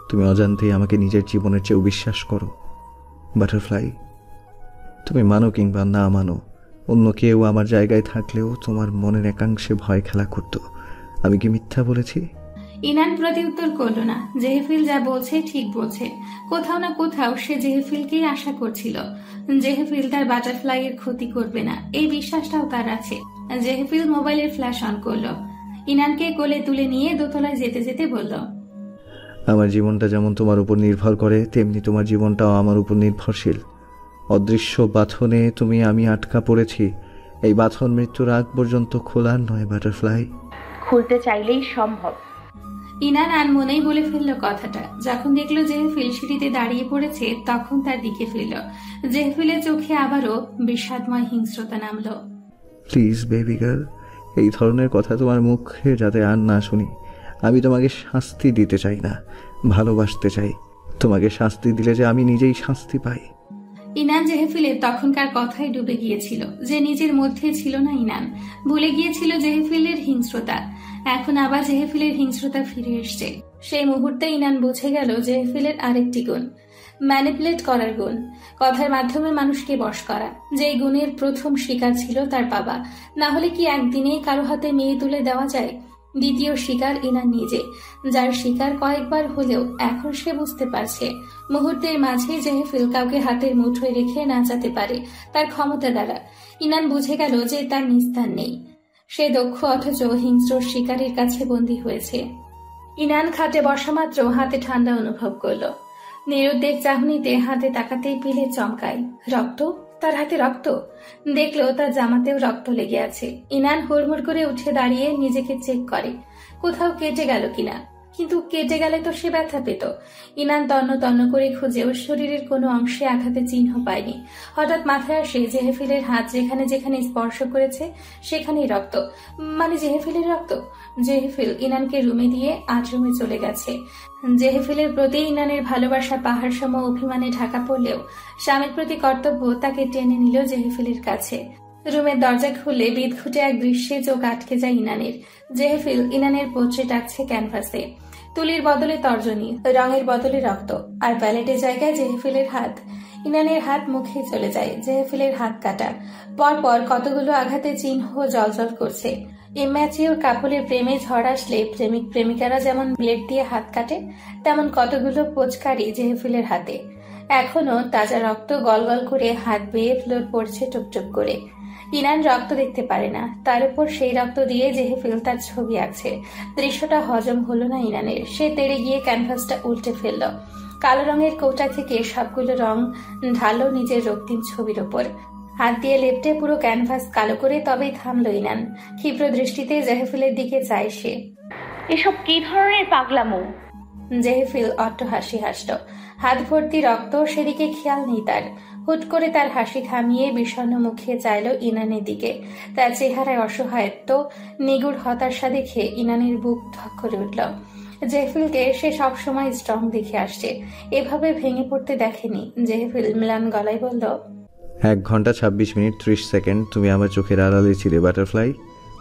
তুমি অজান্তেই আমাকে নিজের জীবনের চেয়েও বিশ্বাস করো বাটারফ্লাই। তুমি মানো কিংবা না মানো, অন্য কেউ আমার জায়গায় থাকলেও তোমার মনের একাংশে ভয় খেলা করতো। আমি কি মিথ্যা বলেছি? ইনান প্রতিউত্তর করল না। জেহেফিল যা বলছে ঠিক বলছে। কোথাও না কোথাও সে জেহেফিলকেই আশা করছিল। জেহেফিল তার বাটারফ্লাইয়ের ক্ষতি করবে না, এই বিশ্বাসটাও তার আছে। জেহেফিল মোবাইলের ফ্ল্যাশ অন করল। ইনানকে কোলে তুলে নিয়ে দোতলায় যেতে যেতে বলল, আমার জীবনটা যেমন তোমার উপর নির্ভর করে, তেমনি তোমার জীবনটাও আমার উপর নির্ভরশীল। অদৃশ্য বাঁধনে আমি আটকা পড়েছি। এই বাঁধন মৃত্যুর আগ পর্যন্ত খোলার নয় বাটারফ্লাই। খুলতে চাইলেই সম্ভব। ইনান আনমনেই বলে ফেলল কথাটা। যখন দেখলো জেহেফিল সিঁড়িতে দাঁড়িয়ে পড়েছে তখন তার দিকে ফিরল। জেহেফিলের চোখে আবারও বিষাদময় হিংস্রতা নামল। প্লিজ বেবি গার্ল, এই ধরনের কথা তোমার মুখে যাতে আর না শুনি। আমি তোমাকে শাস্তি দিতে চাই না, ভালোবাসতে চাই। তোমাকে শাস্তি দিলে যে আমি নিজেই শাস্তি পাই। ইনান জেহেফিলের তখনকার কথায় ডুবে গিয়েছিল যে নিজের মধ্যে ছিল না। ইনান ভুলে গিয়েছিল জেহেফিলের হিংস্রতা। এখন আবার জেহেফিলের হিংস্রতা ফিরে এসছে। সেই মুহূর্তে ইনান বুঝে গেল জেহেফিলের আরেকটি গুণ, ম্যানিপুলেট করার গুণ, কথার মাধ্যমে মানুষকে বশ করা। যেই গুণের প্রথম শিকার ছিল তার বাবা। না হলে কি একদিনেই কারো হাতে মেয়ে তুলে দেওয়া যায়? দ্বিতীয় শিকার ইনান নিজে, যার শিকার কয়েকবার হলেও এখন সে বুঝতে পারছে মুহূর্তের মাঝে জেহেফিল কাউকে হাতের মুঠোয় রেখে নাচাতে পারে তার ক্ষমতা দ্বারা। ইনান বুঝে গেল যে তার নিস্তার নেই, সে দক্ষ অথচ হিংস্র শিকারীর কাছে বন্দী হয়েছে। ইনান খাটে বসা মাত্র হাতে ঠান্ডা অনুভব করল। নিরুদ্বেগ চাহনিতে হাতে তাকাতেই পিলে চমকায়। রক্ত, তার হাতে রক্ত। দেখলো তার জামাতেও রক্ত লেগে আছে। ইনান হুড়মুড় করে উঠে দাঁড়িয়ে নিজেকে চেক করে কোথাও কেটে গেল কিনা, কিন্তু কেটে গেলে তো সে ব্যথা পেত। ইনান তন্ন তন্ন করে খুঁজেও শরীরের কোনো অংশে আঘাতের চিহ্ন পায়নি। হঠাৎ মাথায় আসে জেহেফিলের হাত যেখানে যেখানে স্পর্শ করেছে সেখানেই রক্ত, মানে জেহেফিলের রক্ত। জেহেফিল ইনানকে রুমে দিয়ে আশ্রমে চলে গেছে। জেহেফিলের প্রতি ইনানের ভালোবাসা পাহাড় সম অভিমানে ঢাকা পড়লেও স্বামীর প্রতি কর্তব্য তাকে টেনে নিল জেহেফিলের কাছে। রুমের দরজা খুলে বিদঘুটে এক দৃশ্যে চোখ আটকে যায় ইনানের। জেহেফিল ইনানের পোর্ট্রেট আঁকছে ক্যানভাসে। তুলির বদলে তর্জনী, রঙের বদলে রক্ত, আর প্যালেটের জায়গায় জেহেফিলের হাত। ইনানের হাত মুখে চলে যায়। জেহেফিলের হাত কাটা, পরপর কতগুলো আঘাতের চিহ্ন জলজল করছে। ইম্যাচিওর কাপড়ের প্রেমে ঝড় আসলে প্রেমিক প্রেমিকারা যেমন ব্লেড দিয়ে হাত কাটে, তেমন কতগুলো পোচকারি জেহেফিলের হাতে। এখনো তাজা রক্ত গলগল করে হাত বেয়ে ফ্লোর পড়ছে টুপটুপ করে। ইনান রক্ত দেখতে পারে না, তার উপর সেই রক্ত দিয়ে জেহেফিল তার ছবি আঁকছে। দৃশ্যটা হজম হলো না ইনানের। সে তেড়ে গিয়ে ক্যানভাসটা উল্টে ফেলল। কালো রঙের কৌটা থেকে সবগুলো রং ঢালো নিজের রক্তিম ছবির ওপর। হাত দিয়ে লেপটে পুরো ক্যানভাস কালো করে তবেই থামল ইনান। ক্ষিপ্র দৃষ্টিতে জেহেফিলের দিকে চায় সে। এসব কি ধরনের পাগলামো? জেহেফিল অট্ট হাসি হাসল। হাত ভর্তি রক্ত, সেদিকে খেয়াল নেই তার। হুট করে তার হাসি থামিয়ে বিষণ্ণ মুখে চাইল ইনানের দিকে। তার চেহারায় অসহায়ত্ব, নিগুড় হতাশা দেখে ইনানের বুক ধক করে উঠল। জেহেফিলকে সে সবসময় স্ট্রং দেখে আসছে, এভাবে ভেঙে পড়তে দেখেনি। জেহেফিল ম্লান গলায় বলল, 1 ঘন্টা 26 মিনিট 30 সেকেন্ড তুমি আমার চোখের আড়ালে ছিলে বাটারফ্লাই।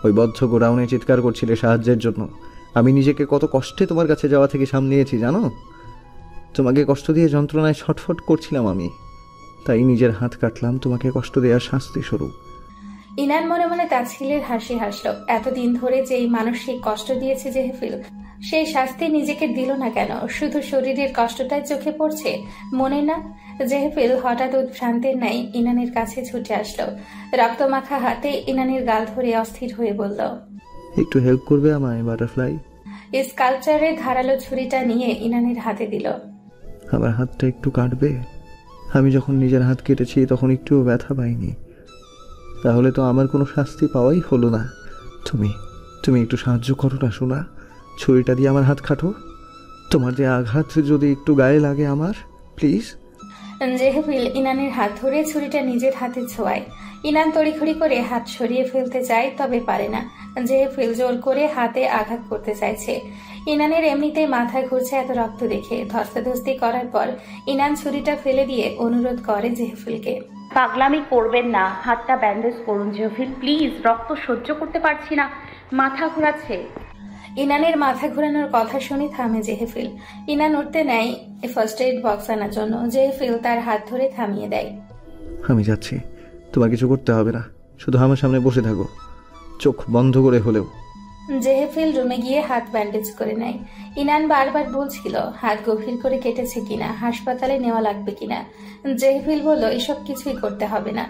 ওই বদ্ধ গোডাউনে চিৎকার করছিলে সাহায্যের জন্য। আমি নিজেকে কত কষ্টে তোমার কাছে যাওয়া থেকে সামলিয়েছি জানো? তোমাকে কষ্ট দিয়ে যন্ত্রণায় ছটফট করছিলাম আমি, তাই নিজের হাত কাটলাম তোমাকে কষ্ট দেওয়ার শাস্তি স্বরূপ। ইনান মনে মনে তাচ্ছিল্যের হাসি হাসল। এতদিন ধরে যে মানসিক কষ্ট দিয়েছে জেহেফিল, সেই শাস্তি নিজেকে দিল না কেন? শুধু শরীরের কষ্টটাই চোখে পড়ছে, মনে না? জেহেফিল হঠাৎ উদ্ভ্রান্তের ন্যায় ইনানের কাছে ছুটে আসলো। রক্তমাখা হাতে ইনানের গাল ধরে অস্থির হয়ে বলল, একটু হেল্প করবে আমায় বাটারফ্লাই? স্কাল্পচারের ধারালো ছুরিটা নিয়ে ইনানের হাতে দিল। আমার হাতটা একটু কাটবে? আমি যখন নিজের হাত কেটেছি তখন একটুও ব্যথা পাইনি, তাহলে তো আমার কোনো শাস্তি পাওয়াই হলো না। তুমি একটু সাহায্য করো না শোনা, ছুরিটা দিয়ে আমার হাত কাটো। তোমার যে আঘাত যদি একটু গায়ে লাগে আমার, প্লিজ। জেহেফিল ইনানের হাত ধরে ছুরিটা নিজের হাতে ছোঁয়ায়। ইনান তড়িঘড়ি করে হাত সরিয়ে ফেলতে চায়, তবে পারে না। জেহেফিল জোর করে হাতে আঘাত করতে চাইছে। ইনানের এমনিতেই মাথা ঘুরছে এত রক্ত দেখে। ধস্তাধস্তি করার পর ইনান ছুরিটা ফেলে দিয়ে অনুরোধ করে জেহেফিলকে, পাগলামি করবেন না, হাতটা ব্যান্ডেজ করুন জেহেফিল প্লিজ, রক্ত সহ্য করতে পারছি না, মাথা ঘোরাচ্ছে। ইনানের মাথা ঘোরানোর কথা শুনে থামে জেহেফিল। ইনান উঠতে নেয় ফার্স্ট এইড বক্স আনার জন্য। জেহেফিল তার হাত ধরে থামিয়ে দেয়। আমি যাচ্ছি, তোমার কিছু করতে হবে না, শুধু আমার সামনে বসে থাকো, চোখ বন্ধ করে হলেও। জেহেফিল রুমে গিয়ে হাত ব্যান্ডেজ করে নেয়। ইনান বারবার বলছিল হাত গভীর করে কেটেছে কিনা, হাসপাতালে নেওয়া লাগবে কিনা। জেহেফিল বলল এসব কিছুই করতে হবে না,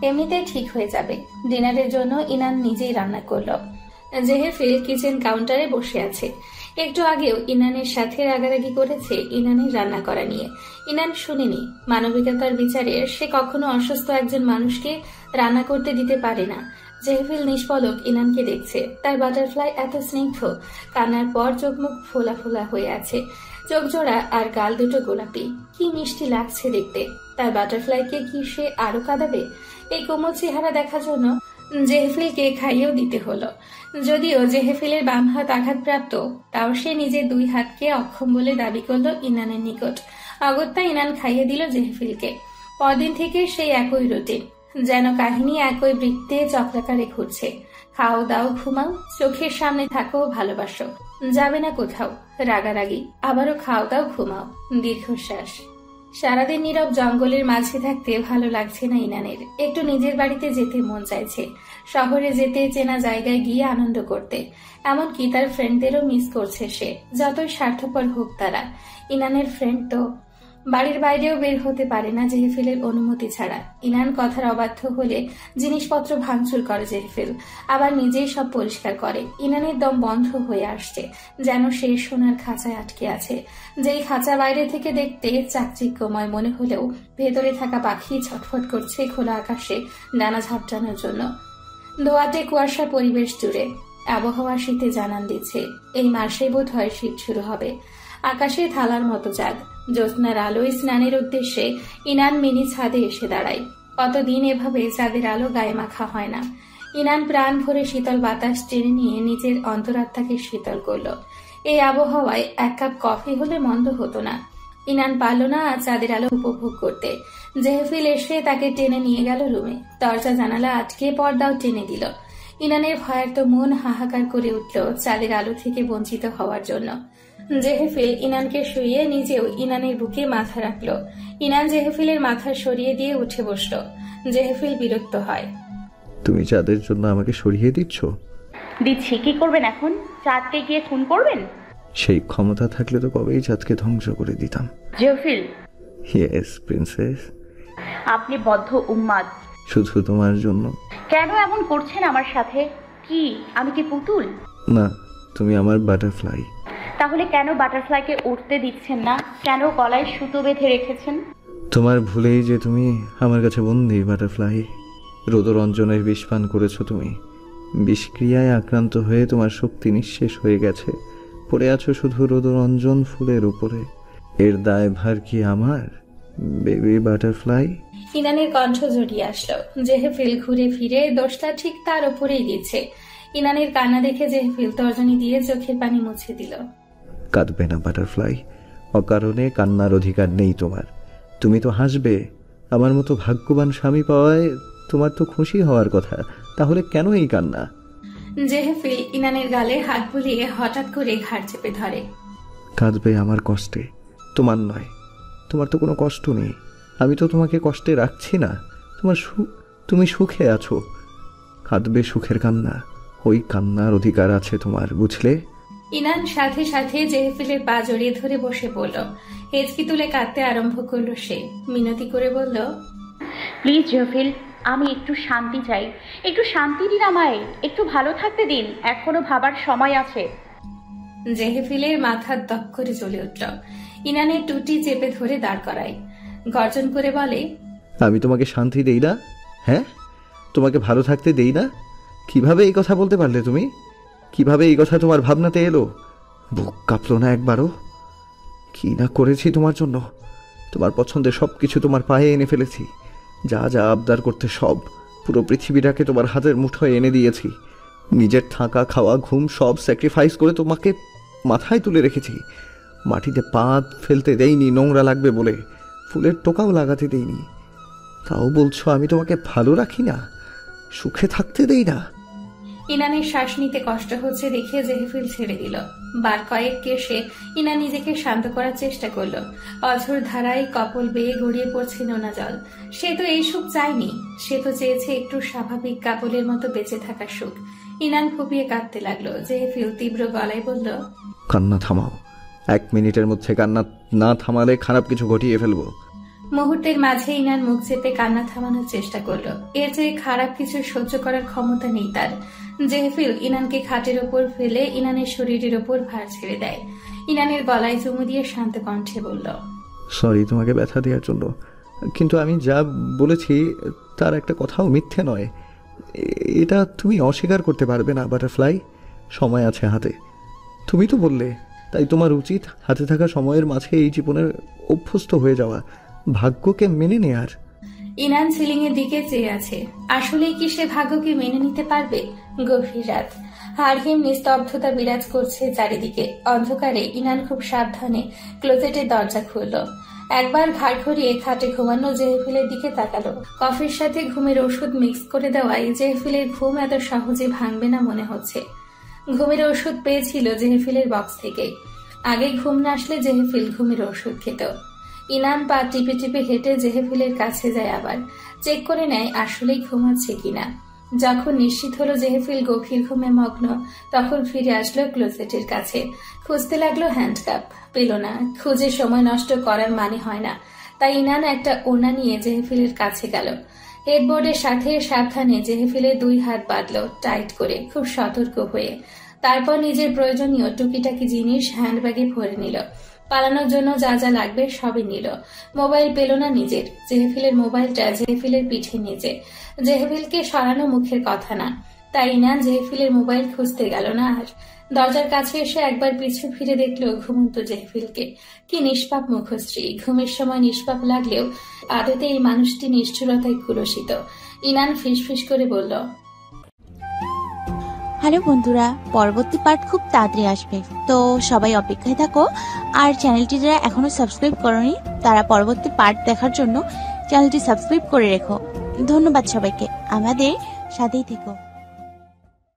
এমনিতেই ঠিক হয়ে যাবে। ডিনারের জন্য ইনান নিজেই রান্না করলো। জেহেফিল কিচেন কাউন্টারে বসে আছে। একটু আগেও ইনানের সাথে রাগারাগি করেছে ইনানের রান্না করা নিয়ে। ইনান শুনেনি। মানবিকতার বিচারে সে কখনো অসুস্থ একজন মানুষকে রান্না করতে দিতে পারে না। জেহেফিল নিষ্পলক ইনানকে দেখছে। তার বাটারফ্লাই এত স্নিগ্ধ, কান্নার পর চোখ মুখ ফোলা ফোলা হয়ে আছে, চোখ জোড়া আর গাল দুটো গোলাপি। কি মিষ্টি লাগছে দেখতে। তার বাটারফ্লাইকে কি সে আরো কাঁদাবে? এই কোমল চেহারা দেখার জন্য জেহেফিলকে খাইয়েও দিতে হলো। যদিও জেহেফিলের বাম হাত আঘাতপ্রাপ্ত, তাও সে নিজের 2 হাতকে অক্ষম বলে দাবি করল ইনানের নিকট। অগত্যা ইনান খাইয়ে দিল জেহেফিলকে। পরদিন থেকে সেই একই রুটিন, যেন কাহিনী একই বৃত্তে চক্রাকারে ঘুরছে। খাও দাও ঘুমাও, চোখের সামনে থাকো ভালোবাসো, যাবে না কোথাও, রাগারাগি, আবারও খাও দাও ঘুমাও, দীর্ঘশ্বাস। সারাদিন নীরব জঙ্গলের মাঝে থাকতে ভালো লাগছে না ইনানের। একটু নিজের বাড়িতে যেতে মন চাইছে, শহরে যেতে, চেনা জায়গায় গিয়ে আনন্দ করতে। এমনকি তার ফ্রেন্ডদেরও মিস করছে সে, যতই স্বার্থপর হোক তারা। ইনানের ফ্রেন্ড তো বাড়ির বাইরেও বের হতে পারে না জেহেফিলের অনুমতি ছাড়া। ইনান কথার অবাধ্য হলে জিনিসপত্র ভাঙচুর করে জেহেফিল, আবার নিজেই সব পরিষ্কার করে। ইনানের দম বন্ধ হয়ে আসছে, যেন সে সোনার খাঁচায় আটকে আছে। যেই খাঁচা বাইরে থেকে দেখতে চাকচিক্যময় মনে হলেও ভেতরে থাকা পাখি ছটফট করছে খোলা আকাশে ডানা ঝাপটানোর জন্য। দোয়াতে কুয়াশা পরিবেশ জুড়ে, আবহাওয়া শীতে জানান দিচ্ছে এই মাসে বোধ হয় শীত শুরু হবে। আকাশে থালার মতো চাঁদ, জ্যোৎস্নার আলোয় স্নানের উদ্দেশ্যে ইনান মিনি ছাদে এসে দাঁড়ায়। কতদিন এভাবে চাঁদের আলো গায়ে মাখা হয় না। ইনান প্রাণ ভরে শীতল বাতাস টেনে নিয়ে নিজের অন্তরাত্মাকে শীতল করল। এই আবহাওয়ায় এক কাপ কফি হলে মন্দ হতো না। ইনান পারল না চাঁদের আলো উপভোগ করতে। জেহেফিল এসে তাকে টেনে নিয়ে গেল রুমে। দরজা জানালা আটকে পর্দাও টেনে দিল। ইনানের ভয়ার্ত মন হাহাকার করে উঠল চাঁদের আলো থেকে বঞ্চিত হওয়ার জন্য। জেহেফিল ইনানকে শুইয়ে নিজেও ইনানের বুকে মাথা রাখল। ইনান জেহেফিলের মাথা সরিয়ে দিয়ে উঠে বসল। জেহেফিল বিরক্ত হয়। তুমি চাঁদের জন্য আমাকে সরিয়ে দিচ্ছ? দিচ্ছি, কি করবেন এখন? চাঁদকে গিয়ে খুন করবেন? সেই ক্ষমতা থাকলে তো কবেই চাঁদকে ধ্বংস করে দিতাম। জেহেফিল। Yes princess. আপনি বদ্ধ উন্মাদ। শুধু তোমার জন্য। কেন এমন করছেন আমার সাথে? কি আমি কি পুতুল? না, তুমি আমার বাটারফ্লাই। তাহলে কেন বাটারফ্লাইকে উঠতে দিচ্ছেন না? কেন গলায় সুতো বেঁধে রেখেছেন? তোমার ভুলেই যে তুমি আমার কাছে বন্দি বাটারফ্লাই। রোদরঞ্জনের বিষ পান করেছো তুমি। বিষক্রিয়ায় আক্রান্ত হয়ে তোমার শক্তি নিঃশেষ হয়ে গেছে। পড়ে আছো শুধু রোদরঞ্জন ফুলের উপরে। এর দায়ভার কি আমার, বেবি বাটারফ্লাই? ইনানের কণ্ঠ জড়িয়ে আসলো। জেহেফিল ঘুরে ফিরে দোষটা ঠিক তার উপরেই দিচ্ছে। ইনানের কান্না দেখে জেহেফিল তর্জনী দিয়ে চোখের পানি মুছে দিল। কাঁদবে না বাটারফ্লাই, অকারণে কান্নার অধিকার নেই তোমার। তুমি তো হাসবে। আমার মতো ভাগ্যবান স্বামী পাওয়ায় তোমার তো খুশি হওয়ার কথা, তাহলে কেন এই কান্না? জেহেফিল ইনানের গালে হাত বুলিয়ে হঠাৎ করে ঘাড় চেপে ধরে। কাঁদবে আমার কষ্টে, তোমার নয়। তোমার তো কোনো কষ্ট নেই, আমি তো তোমাকে কষ্টে রাখছি না। তুমি সুখে আছো। কাঁদবে সুখের কান্না, ওই কান্নার অধিকার আছে তোমার, বুঝলে? ইনান সাথে সাথে জেহেফিলের পা জড়িয়ে ধরে বসে পড়ল। হেঁচকি তুলে কাঁদতে আরম্ভ করলো সে। মিনতি করে বলল, প্লিজ জেহেফিল, আমি একটু শান্তি চাই। একটু শান্তি দিন আমায়, একটু ভালো থাকতে দিন, এখনো ভাবার সময় আছে। জেহেফিলের মাথা দপ করে জ্বলে উঠল। ইনানের টুটি চেপে ধরে দাঁড় করায়। গর্জন করে বলে, আমি তোমাকে শান্তি দেই না? হ্যাঁ, তোমাকে ভালো থাকতে দেই না? কিভাবে এই কথা বলতে পারলে তুমি? কিভাবে এই কথা তোমার ভাবনাতে এলো? বুক কাঁপলো না একবারও? কি না করেছি তোমার জন্য। তোমার পছন্দের সব কিছু তোমার পায়ে এনে ফেলেছি। যা যা আবদার করতে সব, পুরো পৃথিবীটাকে তোমার হাতের মুঠোয় এনে দিয়েছি। নিজের থাকা, খাওয়া, ঘুম সব স্যাক্রিফাইস করে তোমাকে মাথায় তুলে রেখেছি। মাটিতে পা ফেলতে দেইনি নোংরা লাগবে বলে, ফুলের টোকাও লাগাতে দেইনি। তাও বলছো আমি তোমাকে ভালো রাখি না, সুখে থাকতে দেই না? ইনানের শ্বাস নিতে কষ্ট হচ্ছে দেখে জেহেফিল ছেড়ে দিল। বার কয়েক কেশে ইনান নিজেকে শান্ত করার চেষ্টা করল। অঝোর ধারায় কপল বেয়ে গড়িয়ে পড়ছে নোনা জল। সে তো এই সুখ চায়নি, সে তো চেয়েছে একটু স্বাভাবিক কাপলের মতো বেঁচে থাকার সুখ। ইনান ফুপিয়ে কাঁদতে লাগলো। জেহেফিল তীব্র গলায় বলল, কান্না থামাও। 1 মিনিটের মধ্যে কান্না না থামালে খারাপ কিছু ঘটিয়ে ফেলবো। মুহূর্তের মাঝে ইনান মুখ চেপে কান্না থামানোর চেষ্টা করলো। এর চেয়ে খারাপ কিছু সহ্য করার ক্ষমতা নেই তার। জেহেফিল ইনানকে খাটের ওপর ফেলে ইনানের শরীরের ওপর ভার ছেড়ে দেয়। ইনানের গলায় চুমু দিয়ে শান্ত কণ্ঠে বলল, সরি তোমাকে ব্যথা দেওয়ার জন্য, কিন্তু আমি যা বলেছি তার একটা কথাও মিথ্যে নয়। এটা তুমি অস্বীকার করতে পারবে না বাটারফ্লাই। সময় আছে হাতে, তুমি তো বললে, তাই তোমার উচিত হাতে থাকা সময়ের মাঝে এই জীবনের অভ্যস্ত হয়ে যাওয়া, ভাগ্যকে মেনে নেয়ার। ইনান সিলিং এর দিকে চেয়ে আছে। আসলে কি সে ভাগ্যকে মেনে নিতে পারবে? গভীর রাত, হাড়হিম নিস্তব্ধতা বিরাজ করছে চারিদিকে। অন্ধকারে ইনান খুব সাবধানে ক্লোজেটের দরজা খুলল। একবার ঘাড় ঘুরিয়ে খাটে ঘুমানো জেহেফিলের দিকে তাকালো। কফির সাথে ঘুমের ওষুধ মিক্স করে দেওয়ায় জেহেফিলের ঘুম এত সহজে ভাঙবে না মনে হচ্ছে। ঘুমের ওষুধ পেয়েছিল জেহেফিলের বক্স থেকে। আগে ঘুম না আসলে জেহেফিল ঘুমের ওষুধ খেত। ইনান পা টিপে টিপে হেঁটে জেহেফিলের কাছে যায়, আবার চেক করে নেয় আসলেই ঘুমাচ্ছে কিনা। যখন নিশ্চিত হলো জেহেফিল গভীর ঘুমে মগ্ন, তখন ফিরে আসলো ক্লোজেটের কাছে। খুঁজতে লাগলো হ্যান্ডকাপ, পেল না। খুঁজে সময় নষ্ট করার মানে হয় না, তাই ইনান একটা ওড়না নিয়ে জেহেফিলের কাছে গেল। হেডবোর্ডের সাথে সাবধানে জেহেফিলের 2 হাত বাঁধলো টাইট করে, খুব সতর্ক হয়ে। তারপর নিজের প্রয়োজনীয় টুকিটাকি জিনিস হ্যান্ডব্যাগে ভরে নিল। পালানোর জন্য যা যা লাগবে সবই নিল। মোবাইল পেল না নিজের। জেহেফিলের মোবাইলটা জেহেফিলের পিঠে নিচে। জেহেফিলকে সরানো মুখের কথা না, তাই ইনান জেহেফিলের মোবাইল খুঁজতে গেল না আর। দরজার কাছে এসে একবার পিছু ফিরে দেখলো ঘুমন্ত জেহেফিলকে। কি নিষ্পাপ মুখশ্রী! ঘুমের সময় নিষ্পাপ লাগলেও আদতে এই মানুষটি নিষ্ঠুরতায় কুলসিত। ইনান ফিসফিস করে বলল, হ্যালো বন্ধুরা, পরবর্তী পার্ট খুব তাড়াতাড়ি আসবে, তো সবাই অপেক্ষায় থাকো। আর চ্যানেলটি যারা এখনো সাবস্ক্রাইব করোনি তারা পরবর্তী পার্ট দেখার জন্য চ্যানেলটি সাবস্ক্রাইব করে রেখো। ধন্যবাদ সবাইকে, আমাদের সাথেই থেকো।